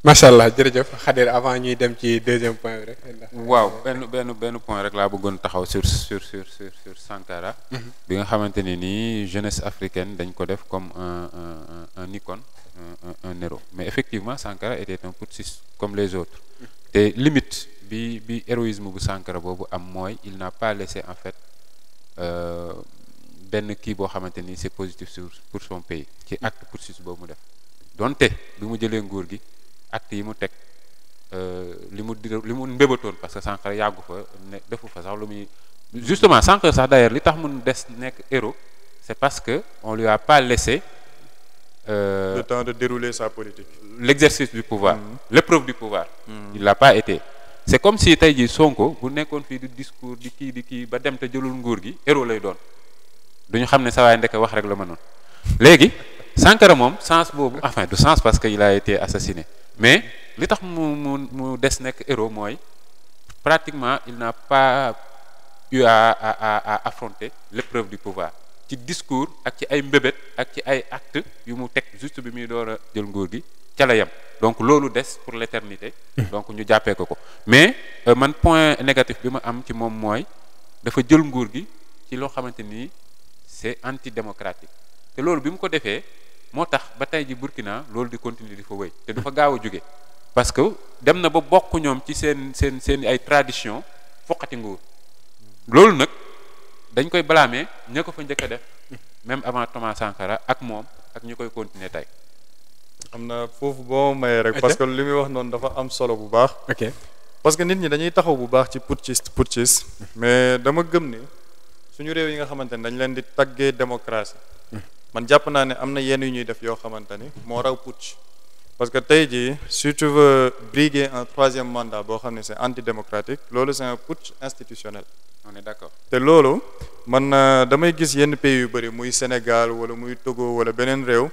macha allah jërëjëf Khadir avant ñuy dem ci deuxième point bi rek waaw benn point rek laa bëggoon taxaw sur Sankara bi nga xamante ne nii jeunesse africaine dañ ko def comme un icône un héros mais effectivement Sankara était un putschiste comme les autres te limite bi héroïsme bu Sankara boobu am mooy il n'a pas laissé en fait benn kii boo xamante ni c'est positif pour son pays ci acte putschiste boobu mu def donte bi mu jëlee nguur gi acte yi mu teg li mu mbébatoon parce que Sankara yàggu fa ne defu fa sax lu muy justement Sankara sax d'ailleurs li tax mun des nekk héros c'est parce que on lui a pas laissé le temps de dérouler sa politique l'exercice du pouvoir l'épreuve du pouvoir il l'a pas été c'est comme si tey jii Sonko bu nekkoon fii di discours di kii ba dem te jëlul nguur gi héros lay doon duñu xam ne sa waay ndeke wax rek la mënoon léegi Sankara moom sens boobu enfin du sens parce que il a été assassiné mais li tax mu des nekk héros mooy pratiquement il n'a pas eu à affronter l'épreuve du pouvoir ci discours ak ci ay mbébét ak ci ay actes yu mu teg juste bi muy door a jël nguur gi ca la yem donc loolu des pour l'éternité donc ñu jàppee ko mais man point négatif bi ma am ci moom mooy dafa jël nguur gi ci loo xamante ni c'est antidémocratique te loolu bi mu ko defee moo tax ba tey ji Burkina loolu di continuer di fa wéy te du fa gaaw a jóge parce que dem na ba bokk ñoom ci seen ay tradition foqati nguur loolu nag dañ koy blâmer ña ko fa njëkk a def même avant Thomas Sankara ak moom ak ñu koy continuer tey. am na foofu boo mayee rek parce que li muy wax noonu dafa am solo bu baax. ok parce que nit ñi dañuy taxaw bu baax ci putschiste mais dama gëm ni suñu réew yi nga xamante ni dañ leen di taggee démocratie man jàpp naa ne am na yenn yu ñuy def yoo xamante ni moo raw putsch parce que tey jii si tu veux briguer un 3e mandat boo xam ne c'est antidémocratique loolu c'est un putsch institutionnel. on est d'accord te loolu man damay gis yenn pays yu bëri muy Sénégal wala muy Togo wala beneen réew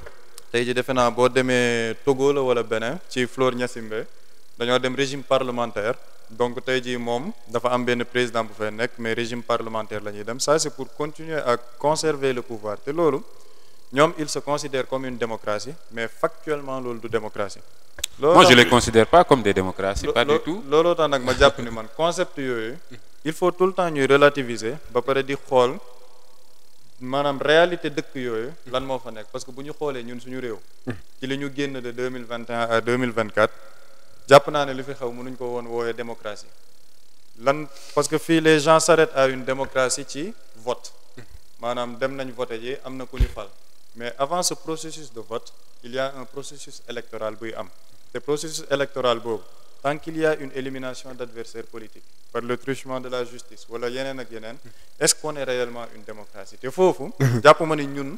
tey ji defe naa boo demee Togo la wala Bénin ci Faure Gnassingbé dañoo dem régime parlementaire donc tey jii moom dafa am benn président bu fay nekk mais régime parlementaire la ñuy dem ça c'est pour continuer à conserver le pouvoir te loolu ñoom ils se considèrent comme une démocratie mais factuellement loolu du démocratie. moi je les considère pas comme des démocraties pas du tout. looloo tax nag ma jàpp ni man concept yooyu il faut tout le temps ñuy relativiser ba pare di xool maanaam réalité dëkk yooyu lan moo fa nekk parce que bu ñu xoolee ñun suñu réew ci li ñu génn de 2021 à 2024 jàpp naa ne li fi xew mënuñ ko woon wooyee démocratie lan parce que fii les gens s'arrêtent à une démocratie ci vote maanaam dem nañ voter ji am na ku ñu fal mais avant ce processus de vote il y a un processus électoral buy am te processus électoral boobu tant qu'il y a une élimination d'adversaires politiques par le truchement de la justice wala yeneen ak yeneen est-ce qu'on est réellement une démocratie te foofu jàpp ma ni ñun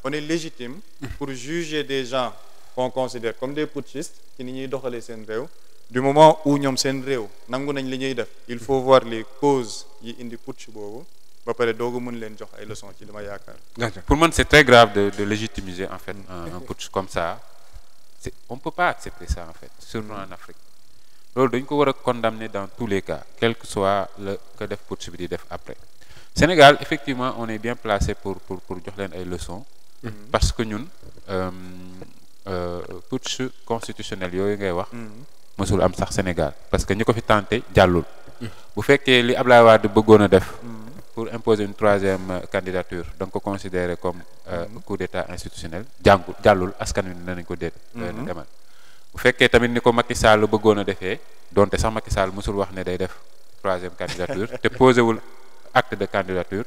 on est légitime pour juger des gens qu'on considère comme des putschistes ci ni ñuy doxalee seen réew du moment où ñoom seen réew nangu nañ li ñuy def il faut voir les causes yi indi putsch boobu ba pare doogu mën leen jox ay leçons ci li ma yaakaar. Pour moi c'est très grave de légitimiser en fait un putsch comme ça on peut pas accepter ça en fait surtout en Afrique loolu dañ ko war a condamner dans tous les cas quel que soit le que def putsch bi di def après Sénégal effectivement on est bien placé pour jox leen ay leçons parce que ñun putsch constitutionnel yooyu ngay wax mësul am sax Sénégal parce que ñi ko fi tenté jàllul. bu fekkee li Ablaye Wade bëggoon a def. pour imposer une troisième candidature da nga ko considérer comme coup d'état institutionnel jàllul askan wi ne nañ ko déet. demal bu fekkee tamit ni ko Macky Sall bëggoon a defee donte sax Macky Sall mësul wax ne day def troisième candidature te posé wul acte de candidature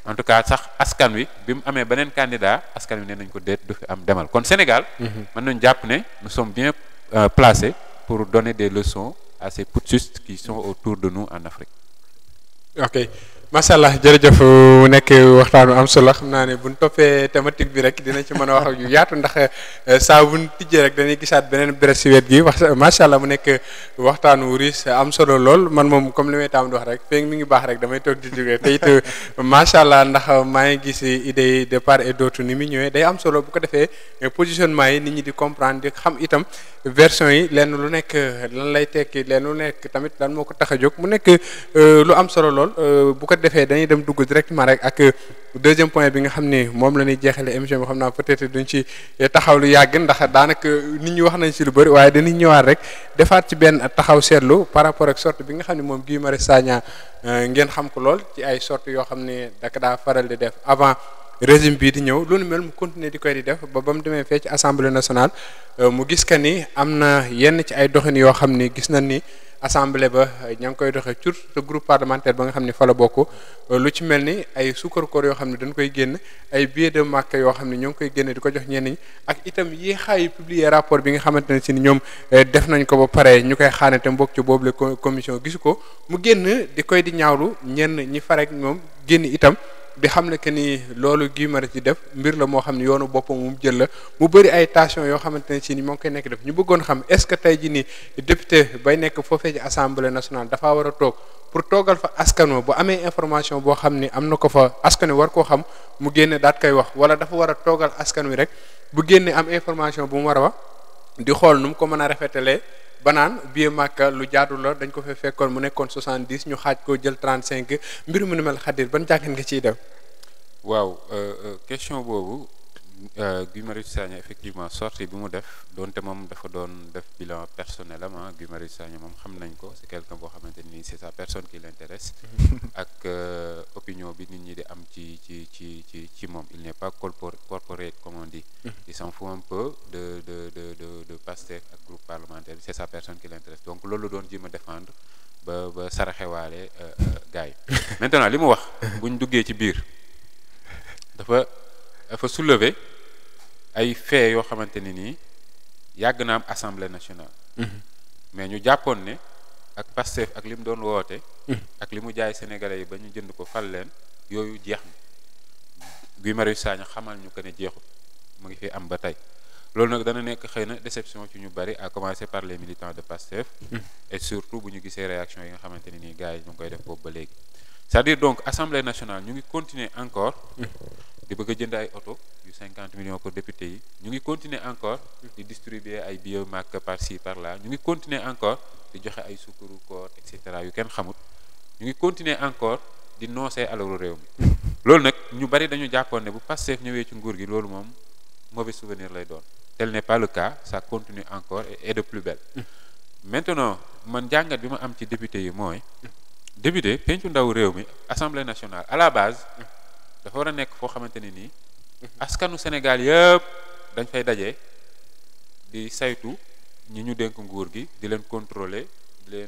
en tout cas sax askan wi bi mu amee beneen candidat askan wi ne nañ ko déet du fi am demal kon Sénégal. mën nañu jàpp ne nous sommes bien placés pour donner des leçons à ces putschistes qui sont autour de nous en Afrique. ok macha allah jërëjëf nekk waxtaanu am solo xam naa ne buñ toppee thématique bi rek dina ci mën a wax ak yu yaatu ndax saa buñ tijjee rek dañuy gisaat beneen brèche si wet gi wax macha allah mu nekk waxtaanu riis am solo lool man moom comme li may taam di wax rek feeg mi ngi baax rek damay toog di jógee te it macha allah ndax maa ngi gis idée de part et d'autre ni mu ñëwee day am solo bu ko defee positionnement yi nit ñi di comprendre di xam itam version yi lenn lu nekk lan lay tekki lenn lu nekk tamit lan moo ko tax a jóg mu nekk lu am solo lool bu ko defee dañuy dem dugg directement rek ak deuxième point bi nga xam ni moom la ñuy jeexale émission bi xam naa peut-être duñ ci taxaw lu yàgg ndax daanaka nit ñi wax nañ ci lu bëri waaye dañuy ñëwaat rek defaat ci benn taxaw seetlu par rapport ak sorte bi nga xam ne moom Guy Marius Sagna ngeen xam ko lool ci ay sorte yoo xam ne daka daa faral di def avant régime bii di ñëw loolu mel mu continuer di koy di def ba mu demee fee ci assemblée nationale mu gis que ni am na yenn ci ay doxin yoo xam ni gis nañ ni assemblée ba ña ngi koy doxee cur te groupe parlementaire ba nga xam ni fa la bokk lu ci mel ni ay suukar koor yoo xam ne dañ koy génn ay billets de marque yoo xam ne ñoo ngi koy génne di ko jox ñenn ñi ak itam yéexaayu publier rapport bi nga xamante ne si ni ñoom def nañ ko ba pare ñu koy xaane te mbokk ci boobu la commission gisu ko mu génn di koy di ñaawlu ñenn ñi farek moom génn itam di xam ne que ni loolu Guy Marius ci def mbir la moo xam ne yoonu boppam mu jël la mu bëri ay tension yoo xamante ne si ni moo ngi koy nekk def ñu bëggoon xam est-ce que tey jii nii député bay nekk foofee ci assemblée nationale dafaa war a toog pour toogal fa askan wi bu amee information boo xam ni am na ko fa askan wi war koo xam mu génne daat koy wax wala dafa war a toogal askan wi rek bu génne am information bu mu war a wax di xool nu mu ko mën a rafetalee banaan billet Makka lu jaadu la dañ ko fee fekkoon mu nekkoon 70 ñu xaaj ko jël 35 mbir mu ni mel Khadir ban jàngat nga ciy def. waaw question boobu Guy Marius Sagna effectivement sortie bi mu def donte moom dafa doon def bilan personnel am Guy Marius Sagna moom xam nañ ko c'est quelqu'un boo xamante ni c'est sa personne qui l'intéresse ak opinion bi nit ñi di am ci moom il n'est pas corporate comme on dit il s'en fout un peu de Pastef ak groupe parlementaire bi c'est sa personne qui l'intéresse donc loolu doon jéem a défendre ba saraxewaale gars yi maintenant li mu wax buñ duggee ci biir dafa soulever ay faits yoo xamante ni nii yàgg na am assemblée nationale. mais ñu jàppoon ne ak Pastef ak li mu doon woote. ak li mu jaay sénégalais yi ba ñu jënd ko fal leen yooyu jeex na Guy Marius Sagna xamal ñu que ne jeexul mu ngi fi am ba tey loolu nag dana nekk xëy na déception ci ñu bari à commencer par les militants de Pastef. et surtout bu ñu gisee réaction yi nga xamante ni nii gars yi ñu ngi koy def boobu ba léegi. c'est-à-dire donc assemblée nationale ñu ngi continuer encore. di bëgg a jënd ay oto yu 50 millions pour député yi ñu ngi continuer encore di distribuer ay billets Makka par-ci par-là ñu ngi continuer encore di joxe ay sukkaru koor et cetera yu kenn xamut ñu ngi continuer encore di noosee alalu réew mi loolu nag ñu bari dañu jàppoon ne bu Pastef ñëwee ci nguur gi loolu moom mauvais souvenir lay doon tel n'est pas le cas ça continue encore et de plus belle maintenant man jàngat bi ma am ci député yi mooy député pencu ndaw réew mi assemblée nationale à la base dafa war a nekk foo xamante ne nii askanu Sénégal yëpp dañ fay daje di saytu ñi ñu dénk nguur gi di leen contrôler di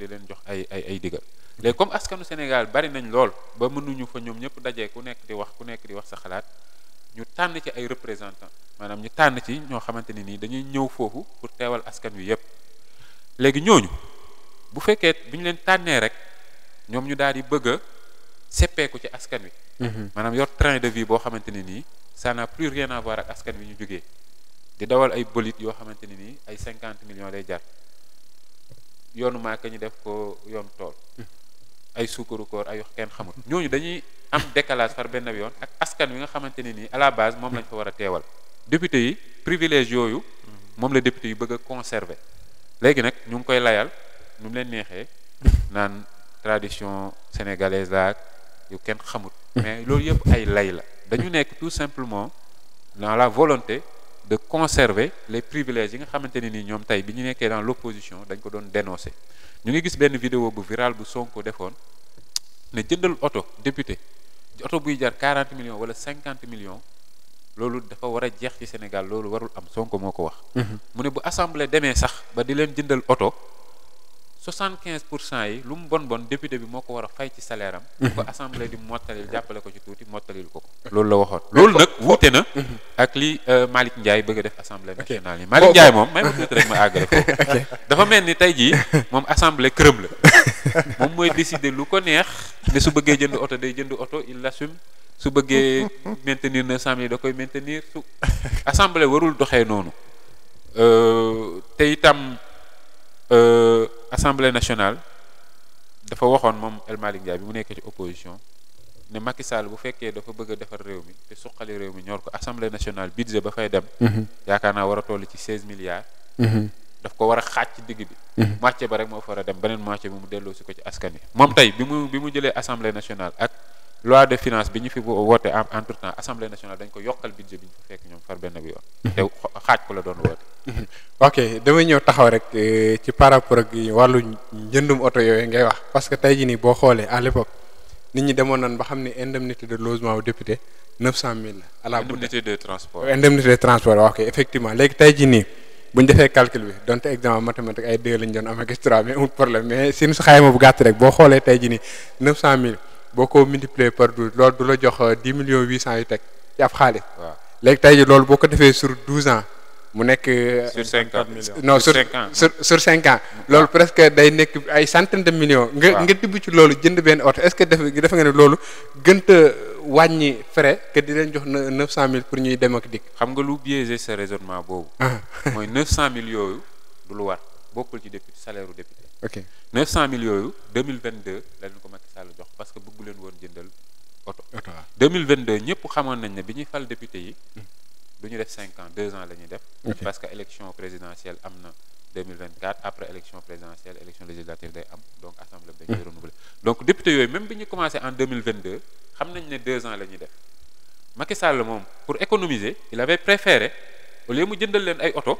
leen jox ay digal léegi comme askanu Sénégal bari nañ lool ba mënuñu fa ñoom ñëpp daje ku nekk di wax sa xalaat ñu tànn ci ay représentants maanaam ñu tànn ci ñoo xamante ne nii dañuy ñëw foofu pour teewal askan wi yëpp léegi ñooñu bu fekkee bu ñu leen tànnee rek ñoom ñu daal di bëgg a seppeeku ci askan wi. maanaam yor train de vie boo xamante ne nii ça n'a plus rien à voir ak askan wi ñu jógee di dawal ay bolide yoo xamante ne nii ay 50 millions lay jar yoonu Màkka ñu def ko yoon tool ay suukaru koor ay kenn xamul ñooñu dañuy am décalage par benn yoon ak askan wi nga xamante ne nii à la base moom lañ fa war a teewal député yi privilège yooyu moom la député yi bëgg a conserver léegi nag ñu ngi koy layal nu mu leen neexee naan tradition sénégalaise la yu kenn xamut mais loolu yëpp ay lay la dañu nekk tout simplement dans la volonté de conserver les privilèges yi nga xamante ne ni ñoom tey bi ñu nekkee dans l'opposition dañ ko doon dénoncer. ñu ngi gis benn vidéo bu viral bu Sonko defoon ne jëndal oto député oto buy jar 40 millions wala 50 millions loolu dafa war a jeex ci Sénégal loolu warul am. Sonko moo ko wax. mu ne bu assemblée demee sax ba di leen jëndal oto 75% yi lu mu bon député bi moo ko war a fay ci salaire am. bu ko assemblée di mottalil jàppale ko ci tuuti mottalil ko. loolu la waxoon. loolu nag wuute na ak li Malick Ndiaye bëgg a def assemblée nationale yi. Malick Ndiaye moom may ma tuuti rek ma àggale foofu. dafa mel ni tey jii moom assemblée këram la moom mooy décider lu ko neex ne su bëggee jënd oto day jënd oto il l'assume su bëggee maintenir 900 000 da koy maintenir su assemblée warul doxee noonu te itam. Assemblée nationale dafa waxoon moom El Malick Ndiaye bi mu nekkee ci opposition ne Macky Sall bu fekkee dafa bëgg a defar réew mi te suqali réew mi ñor ko Assemblée nationale budget ba fay dem. yaakaar naa war a toll ci 16 milliards. daf ko war a xaaj ci digg bi. moitié ba rek moo fa war a dem beneen moitié bi mu delloo si ko ci askan wi. moom tey bi mu jëlee Assemblée nationale ak loi de finance bi ñu fi woote entre temps Assemblée nationale dañ ko yokkal budget bi ñu fa fekk ñoom far benn bi yoon. te xaaj ko la doon woote. ok damay ñëw taxaw rek ci par rapport ak wàllu njëndum oto yooyu ngay wax parce que tey jii nii boo xoolee à l'époque nit ñi demoon nañ ba xam ne indemnité de logement au député 900000 la. à la indemnité de transport. indemnité de transport ok effectivement léegi tey jii nii bu ñu defee calcul bi donte examen mathématique ay 2 lañ doon am ak 3 mais amul problème mais suñu xayma bu gàtt rek boo xoolee tey jii nii 900000 boo ko multiplier par 12 loolu du la jox 10 millions 800 yu teg ci ab xaalis. waaw léegi tey jii loolu boo ko defee sur 12 ans. mu nekk sur 5 ans non sur 5 ans loolu presque day nekk ay centaine de millions. nga tibb ci loolu jënd benn oto est-ce que defe nga ne loolu gënta wàññi frais que di leen jox 900000 pour ñuy dem ak dikk. xam nga lu biaisé ce raisonnement boobu. mooy 900000 yooyu du lu war bokkul ci député salaire u député. ok 900000 yooyu 2022 lañu ko Macky Sall jox parce que bëggu leen woon jëndal oto. 2022 ñëpp xamoon nañ ne bi ñuy fal député yi. du ñu def 5 ans 2 ans la ñuy def. parce que élection présidentielle am na 2024 après élection présidentielle élection législative day am donc assemblée bi dañuy renouveler donc député yooyu même bi ñu commencé en 2022 xam nañ ne 2 ans la ñuy def Macky Sall moom pour économiser il avait préféré au lieu mu jëndal leen ay oto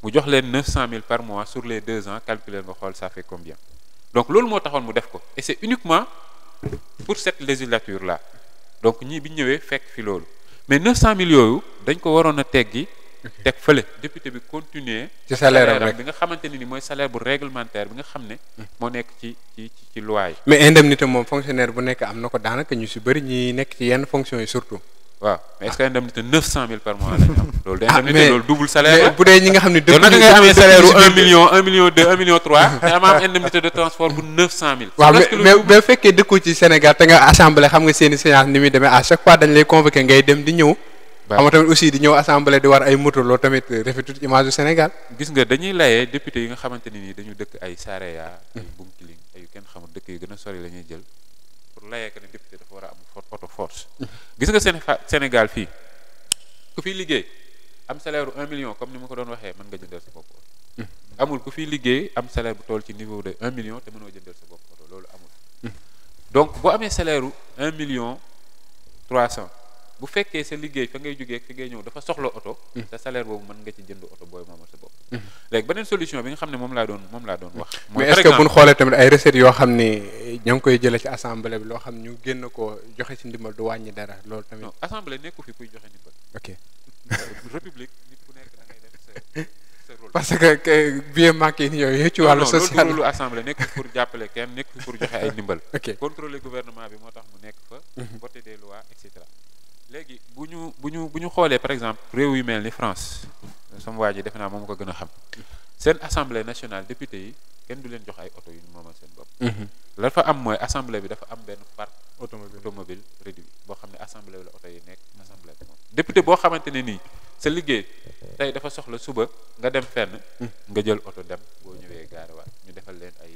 mu jox leen 900000 par mois sur les 2 ans calculer nga xool ça fait combien donc loolu moo taxoon mu def ko et c'est uniquement pour cette législature là donc ñii bi ñu ñëwee fekk fi loolu. mais 900000 yooyu dañ ko waroon a teggi teg fële député bi continuer ci salaire am rek bi nga xamante ni mooy salaire bu réglementaire bi nga xam ne moo nekk ci loi yi. mais indemnité moom fonctionnaire bu nekk am na ko daanaka ñu si bëri ñi nekk ci yenn fonctions yi surtout. waaw mais est-ce que indemnité 900000 par mois lañ am. loolu day indemnité loolu double salaire la. bu dee ñi nga xam ne yow naka ngay amee salaire bu 1 million 1 million 2 1 million 3 te am indemnité de transport bu 900000. waaw mais bu fekkee dëkku ci Sénégal te nga assemblée xam nga seen i séance ni muy demee à chaque fois dañ lay convoquer ngay dem di ñëw. xam nga tamit aussi di ñëw assemblée di war ay moto loolu tamit rafetul image du Sénégal. gis nga dañuy layee député yi nga xamante ni dañu dëkk ay Saraya ay Bunkiling ay kenn xamul dëkk yu gën a sori la ñuy jël pour layee que ne député dafa war a am auto force. gis nga Sénégal fii ku fiy liggéey am salaire bu 1 million comme ni ma ko doon waxee mën nga jëndal sa bopp oto. amul ku fiy liggéey am salaire bu toll ci niveau de 1 million te mënoo jëndal sa bopp oto loolu amul. donc boo amee salaire bu 1 million 300. bu fekkee sa liggéey fa ngay jógee fi ngay ñëw dafa soxla oto sa salaire boobu mën nga ci jënd oto booy moomal sa bopp léegi beneen solution bi nga xam ne moom laa doon wax mais est-ce que bu ñu xoolee tamit ay recettes yoo xam ni ña ngi koy jëlee ci assemblée bi loo xam ñu génn ko joxe ci ndimbal du wàññi dara loolu tamit non assemblée nekku fi kuy joxe ndimbal ok république nit ku nekk da ngay def sa rôle parce que bien manqué ni yooyu ci wàllu social loolu assemblée nekk fi pour jàppale kenn nekk fi pour joxe ay ndimbal ok contrôler gouvernement bi moo tax mu nekk fa voter des lois et cetera léegi bu ñu xoolee par exemple réew yu mel ni France sama waa ji defe naa moom ko gën a xam seen assemblée nationale député yi kenn du leen jox ay oto yu ñu moomal seen bopp. la fa am mooy assemblée bi dafa am benn parc automobile réduit boo xam ne assemblée la oto yi nekk assemblée bi moom député boo xamante ne nii sa liggéey tey dafa soxla suba nga dem fenn nga jël oto dem boo ñëwee gaarawaat ñu defal leen ay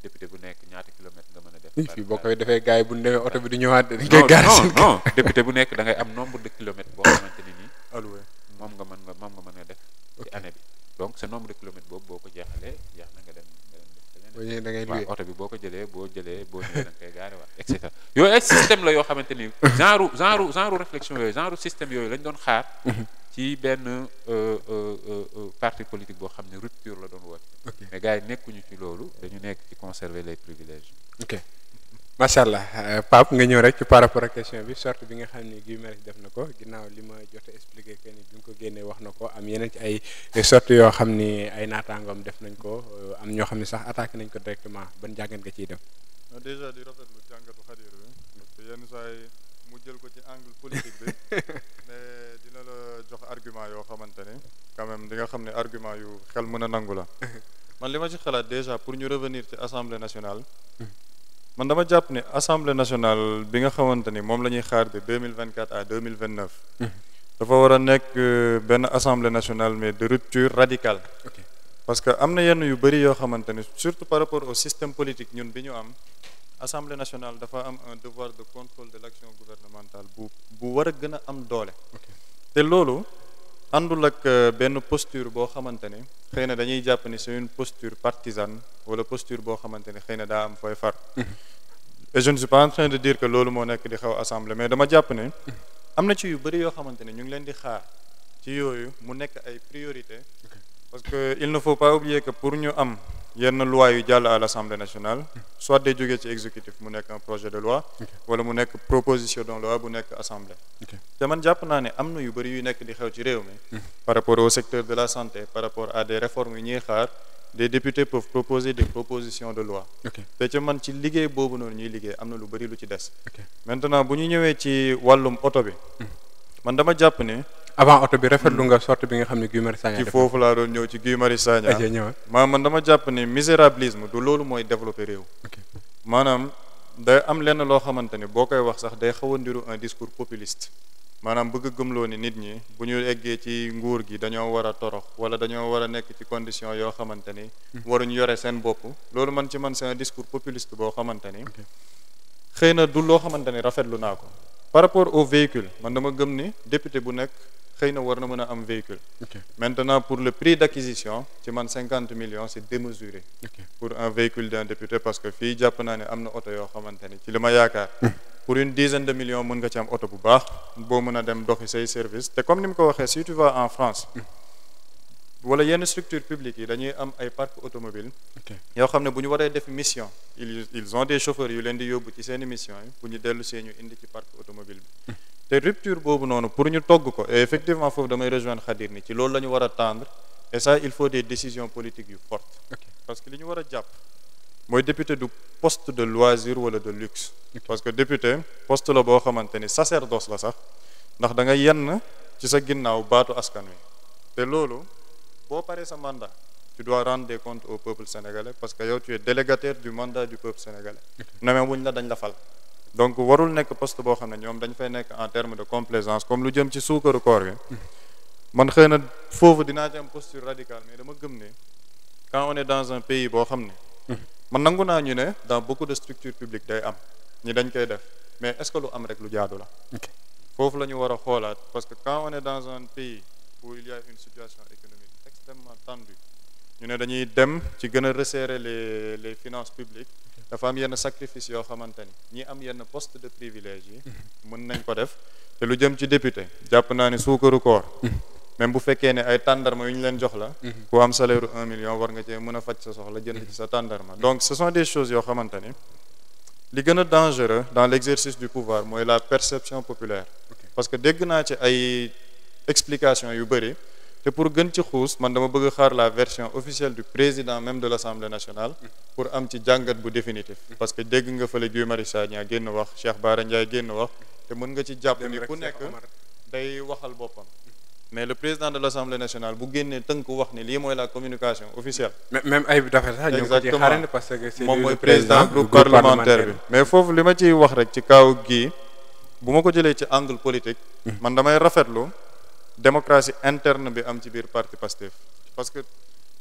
député bu nekk ñaata kilomètre nga mën a def. fii boo koy defee gars yi bu ñu demee oto bi du ñëwaat. non député bu nekk da ngay am nombre de kilomètres boo xamante ne nii. alloué moom nga mën a def. ci année bi donc ce nombre de kilomètres boobu boo ko jeexalee jeex na nga dem def da ngay luwee oto bi boo ñëwee da nga koy gaare waat et cetera yooyu ay système la yoo xamante ni genre réflexion yooyu genre système yooyu lañ doon xaar ci benn parti politique boo xam ne rupture la doon woote. mais gars yi nekkuñu ci loolu dañu nekk ci conserver les privilèges. ok macha allah Pape nga ñëw rek ci par rapport ak question bi sorte bi nga xam ni Guy Marius def na ko ginnaaw li ma jot a expliqué que ni bi nga ko génnee wax na ko am yeneen ci ay sorte yoo xam ni ay naataangoom def nañ ko am ñoo xam ne sax attaqué nañ ko directement ban jàngat nga ciy def. déjà di rafetlu jàngatu Khadir bi parce que yenn saa yi mu jël ko ci angle politique bi mais dina la jox argument yoo xamante ni quand même di nga xam ne argument yu xel mën a nangu la man li ma ci xalaat déjà pour ñu revenir ci assemblée nationale man dama jàpp ne assemblée nationale bi nga xamante ni moom la ñuy xaar de 2024 à 2029 dafa war a nekk benn assemblée nationale mais de rupture radicale parce que am na yenn yu bëri yoo xamante ni surtout par rapport au système politique ñun bi ñu am assemblée nationale dafa am un devoir de contrôle de l'action gouvernementale bu war a gën a am doole te loolu àndul ak benn posture boo xamante ni xëy na dañuy jàpp ni c'est une posture partisane wala posture boo xamante ni xëy na daa am fooy far et je ne suis pas en train de dire que loolu moo nekk di xew assemblée mais dama jàpp ne am na ci yu bëri yoo xamante ni ñu ngi leen di xaar ci yooyu mu nekk ay priorité parce que il ne faut pas oublier que pour ñu am yenn loi yu jàll à l'Assemblée nationale soit day jógee ci exécutif mu nekk un projet de loi wala mu nekk proposition de loi bu nekk assemblée te man jàpp naa ne am na yu bëri yu nekk di xew ci réew mi par rapport au secteur de la santé par rapport à des réformes yu ñuy xaar des députés peuvent proposer des propositions de loi te ci man ci liggéey boobu noonu ñuy liggéey am na lu bëri lu ci des maintenant bu ñu ñëwee ci wàllum oto bi man dama jàpp ne avant oto bi rafetlu nga sorte bi nga xam ne Guy Marius Sagna ci foofu laa doon ñëw ci Guy Marius Sagna man dama jàpp ne misérabilisme du loolu mooy développer réew maanaam day am lenn loo xamante ni boo koy wax sax day xaw a ndiru un discours populiste maanaam bëgg gëmloo ni nit ñi bu ñu eggee ci nguur gi dañoo war a torox wala dañoo war a nekk ci condition yoo xamante ni waruñu yore seen bopp loolu man ci man c'est un discours populiste boo xamante ni xëy na du loo xamante ni rafetlu naa ko par rapport au véhicule man dama gëm ni député bu nekk xëy na war na mën a am véhicule maintenant pour le prix d'acquisition ci man 50 millions c'est démesuré pour un véhicule d'un député parce que fii jàpp naa ne am na oto yoo xamante ni ci li ma yaakaar pour une dizaine de millions mën nga ci am oto bu baax boo mën a dem doxi say service te comme ni mu ko waxee si tu vas en France wala yenn structure publique yi dañuy am ay parc automobile yoo xam ne bu ñu waree def mission ils ont des chauffeurs yu leen di yóbbu ci seeni mission yi bu ñu dellu see ñu indi ci parc automobile bi te rupture boobu noonu pour ñu togg ko et effectivement foofu damay rejoindre Khadir ni ci loolu la ñu war a tendre et ça il faut des décisions politiques yu fortes parce que li ñu war a jàpp mooy député du poste de loisir wala de luxe parce que député poste la boo xamante ni sacerdoce la sax ndax da nga yenn ci sa ginnaaw baatu askan wi te loolu boo paree sa mandat tu dois rendre des comptes au peuple sénégalais parce que yow tu es délégataire du mandat du peuple sénégalais name wuñ la dañ la fal donc warul nekk poste boo xam ne ñoom dañ fay nekk en terme de complaisance comme lu jëm ci suukaru koor gi man xëy na foofu dinaa ci am posture radicale mais dama gëm ne quand on est dans un pays boo xam ne man nangu naa ñu ne dans beaucoup de structures publiques day am ñi dañ koy def mais est-ce que lu am rek lu jaadu la foofu la ñu war a xoolaat parce que quand on est dans un pays où il y a une situation économique extrêmement tendue ñu ne dañuy dem ci gën a resserrer les finances publiques dafa am yenn sacrifice yoo xamante ni ñi am yenn poste de privilège yi mën nañ ko def te lu jëm ci député jàpp naa ni suukaru koor même bu fekkee ne ay tàndarma yu ñu leen jox la ku am salaire u 1 million war nga cee mën a faj sa soxla jënd ci sa tàndarma donc ce sont des choses yoo xamante ni li gën a dangereux dans l'exercice du pouvoir mooy la perception populaire parce que dégg naa ci ay explications yu bëri te pour gën ci xuus man dama bëgg xaar la version officielle du président même de l'Assemblée nationale pour am ci jàngat bu définitif parce que dégg nga fële Guy Marius Sagna génn wax Cheikh Bara Ndiaye génn wax te mën nga ci jàpp ni ku nekk day waxal boppam mais le président de l'Assemblée nationale bu génnee tënk wax ni lii mooy la communication officielle même ay bi dafa sax ñu ngi ko ci xaarandi parce que c'est moom mooy président groupe parlementaire bi mais foofu li ma ciy wax rek ci kaw gi bu ma ko jëlee ci angle politique man damay rafetlu démocratie interne bi am ci biir parti Pastef parce que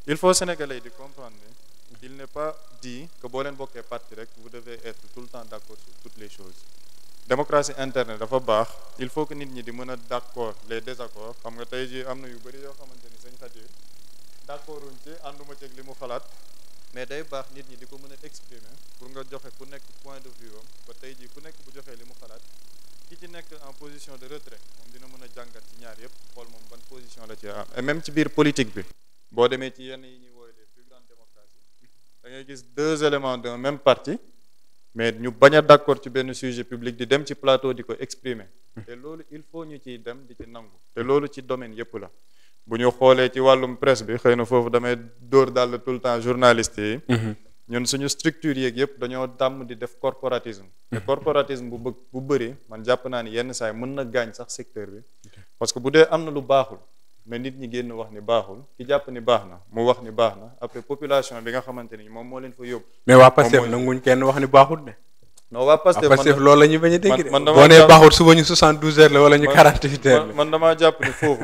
il faut sénégalais di comprendre ne il n'est pas dit que boo leen bokkee parti rek vous devez être tout le temps d'accord sur toutes les choses démocratie interne dafa baax il faut que nit ñi di mën a d'accord les désaccords xam nga tey jii am na yu bëri yoo xamante ni sëñ Khadir d'accorduñ ci ànduma ci li mu xalaat mais day baax nit ñi di ko mën a exprimer pour nga joxe ku nekk point de vue am ba tey jii ku nekk bu joxee li mu xalaat ki ci nekk en position de retrait moom dina mën a jàngat ci ñaar yëpp xool moom ban position la ci am et même ci biir politique bi boo demee ci yenn yi ñuy woowee les plus grandes démocraties da ngay gis deux éléments d'un même parti mais ñu bañ a d'accord ci benn sujet public di dem ci plateau di ko exprimer te loolu il faut ñu ciy dem di ci nangu te loolu ci domaine yëpp la bu ñu xoolee ci wàllum presse bi xëy na foofu damay dóor dal tout le temps journaliste yi ñun suñu structure yeeg yëpp dañoo dàmm di def corporatisme te corporatisme bu bëri man jàpp naa ni yenn saa yi mën na gaañ sax secteur bi parce que bu dee am na lu baaxul mais nit ñi génn wax ni baaxul ki jàpp ni baax na mu wax ni baax na après population bi nga xamante ni moom moo leen fa yóbbu. mais waa Pastef nanguñ kenn wax ni baaxul de. non waa Pastef loolu la ñuy bañ a dégg de. man boo nee baaxul suba ñu 72 heures la wala ñu 48 heures la. man damaa jàpp ni foofu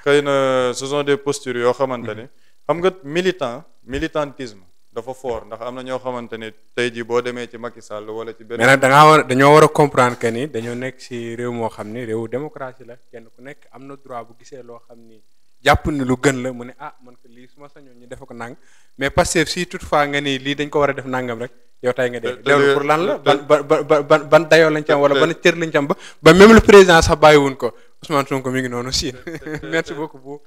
xëy na ce sont des postures yoo xamante ni xam nga militantisme dafa fort ndax am na ñoo xamante ni tey jii boo demee ci Macky Sall wala ci beneen. mais nag dañoo war a comprendre que ni dañoo nekk ci réew moo xam ni réewu démocratie la kenn ku nekk am na droit bu gisee loo xam ni jàpp ni lu gën la mu ne man ko lii su ma sañoon ñu def ko nang mais Pastef si toutefois nga ni lii dañ ko war a def nangam rek yow tay nga dégg. loolu pour lan la ban dayoo lañ ci am wala ban cër lañ ci am ba même le président sax bàyyiwuñ ko Ousmane Sonko mi ngi noonu si merci beaucoup bu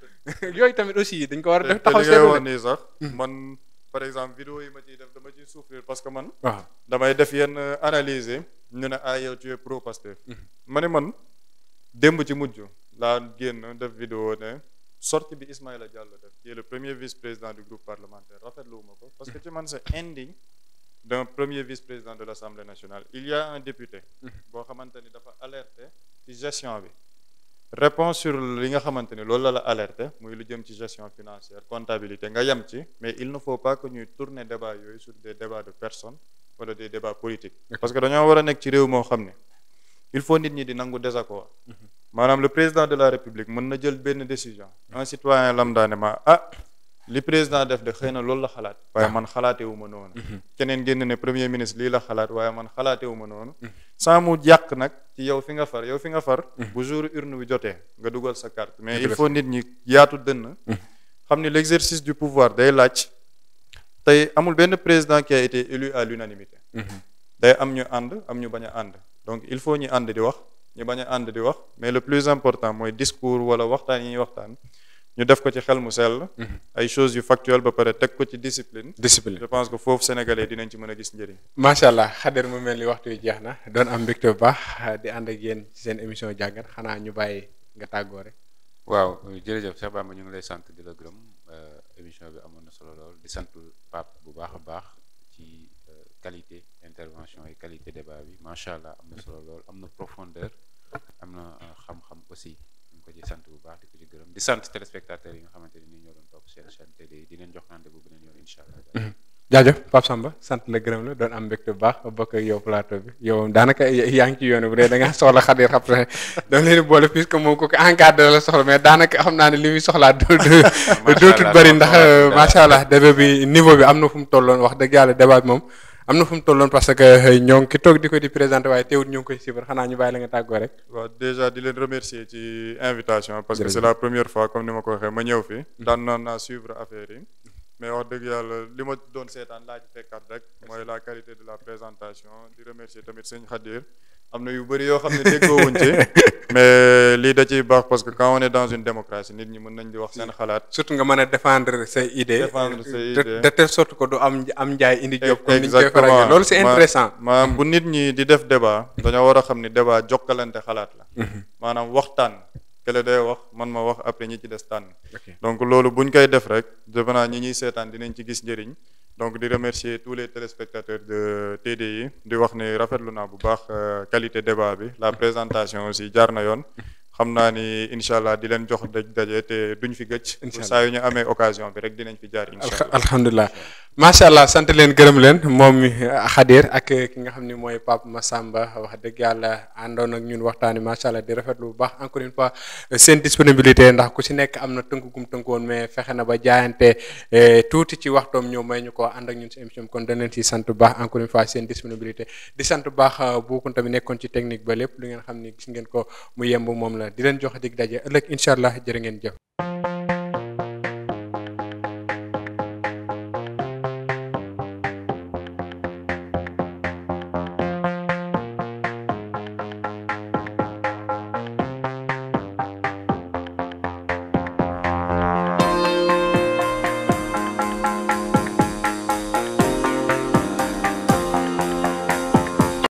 yooyu tamit aussi dañ ko war a def taxaw seetlu nii sax man par exemple vidéo yi ma ciy def dama ciy souffrir parce que man waaw damay def yenn analyser ñu ne yow tu es pro Pastef ma ne man démb ci mujj laa génn def vidéo ne sortie bi Ismaïla Diallo def qui est le premier vice-président du groupe parlementaire rafetluwuma ko parce que ci man c'est indigne d'un premier vice-président de l'Assemblée nationale il y a un député boo xamante ni dafa alerter ci gestion bi répond sur li nga xamante ni loolu la alerter muy lu jëm ci gestion financière comptabilité nga yem ci mais il ne faut pas que ñuy tourner débat yooyu sur des débats de personnes wala des débats politiques parce que dañoo war a nekk ci réew moo xam ne il faut nit ñi di nangu désaccord maanaam le président de la République mën na jël benn décision un citoyen lambda ne ma li président def de xëy na loolu la xalaat waaye man xalaatewu ma noonu keneen génn ne premier ministre lii la xalaat waaye man xalaatewu ma noonu sans mu yàq nag ci yow fi nga far bu jour urne bi jotee nga dugal sa carte mais il faut nit ñi yaatu dënn xam ni l'exercice du pouvoir day laaj tey amul benn président qui a été élu à l'unanimité day am ñu ànd am ñu bañ a ànd donc il faut ñu ànd di wax ñu bañ a ànd di wax mais le plus important mooy discours wala waxtaan yi ñuy waxtaan ñu def ko ci xel mu sell ay choses yu factuelles ba pare teg ko ci discipline je pense que foofu sénégalais dinañ ci mën a gis njëriñ macha allah Khader mu mel ni waxtu yu jeex na doon am mbégte bu baax di ànd ak yéen ci seen émission jàngat xanaa ñu bàyyi nga tàggoo rek waaw jërëjëf Cheikh Bamba ñu ngi lay sant di la gërëm émission bi amoon na solo lool di sant Pape bu baax a baax ci qualité intervention et qualité débat bi macha allah am na solo lool am na profondeur am na xam-xam aussi ñu ko ci sant bu baax di ko ci gërëm di sant téléspectateurs yi nga xamante ni ñoo doon topp seen chaîne télé di leen jox rendez-vous beneen yoon incha allah. jaajëf Pape Samba sant la gërëm la doon am mbégte bu baax bokk ak yow plateau bi yow daanaka yaa ngi ci yoon bu dee da ngaa soxla Khadir xam ne da leen boole puisque moom ko encadré la soxla mais daanaka xam naa ne li muy soxlaa dootul bëri ndax macha allah débat bi niveau bi am na fu mu tolloon wax dëgg yàlla débat bi moom am na fu mu tolloon parce que ñoo ngi ki toog di ko di présenté waaye teewut ñoo ngi koy suivre xanaa ñu bàyyi la nga tàggoo rek. waaw déjà di leen remercier ci invitation parce que c'est la première fois comme ni ma ko waxee ma ñëw fi daan naa suivre affaire yi mais wax dëgg yàlla li ma doon seetaan laa ci fekkaat rek mooy la qualité de la présentation di remercier tamit sëñ Khadir am na yu bëri yoo xam ne déggoowuñ ci mais lii da ciy baax parce que quand on est dans une démocratie nit ñi mën nañ di wax seen xalaat. surtout nga mën a défendre say idées. de telle sorte que du am njaay indi job comme ni ñu koy faral loolu c'est intéressant maanaam bu nit ñi di def débat dañoo war a xam ni débat jokkalante xalaat la maanaam waxtaan kele day wax man ma wax après ñi ci des tànn donc loolu buñ koy def rek defe naa ñi ñuy seetaan dinañ ci gis njëriñ donc di remercier tous les téléspectateurs de TDI di wax ni rafetlu naa bu baax qualité débat bi la présentation aussi jaar na yoon xam naa ni incha allah di leen jox daje te duñ fi gëj saa yu ñu amee occasion bi rek dinañ fi jaar incha allah alhamdulilah macha allah sant leen gërëm leen moom Khadir ak ki nga xam ne mooy Pape Massamba wax dëgg yàlla àndoon ak ñun waxtaani macha allah di rafetlu bu baax encore une fois seen disponibilité ndax ku si nekk am na tënku gum tënkoon mais fexe na ba jaayante tuuti ci waxtoom ñëw may ñu ko ànd ak ñun si émission kon dañ leen si sant bu baax encore une fois seen disponibilité di sant bu baax buukun tamit nekkoon ci technique ba lépp lu ngeen xam ni gis ngeen ko mu yemb moom la di leen jox dig daje ëllëg incha allah jërë ngeen jëf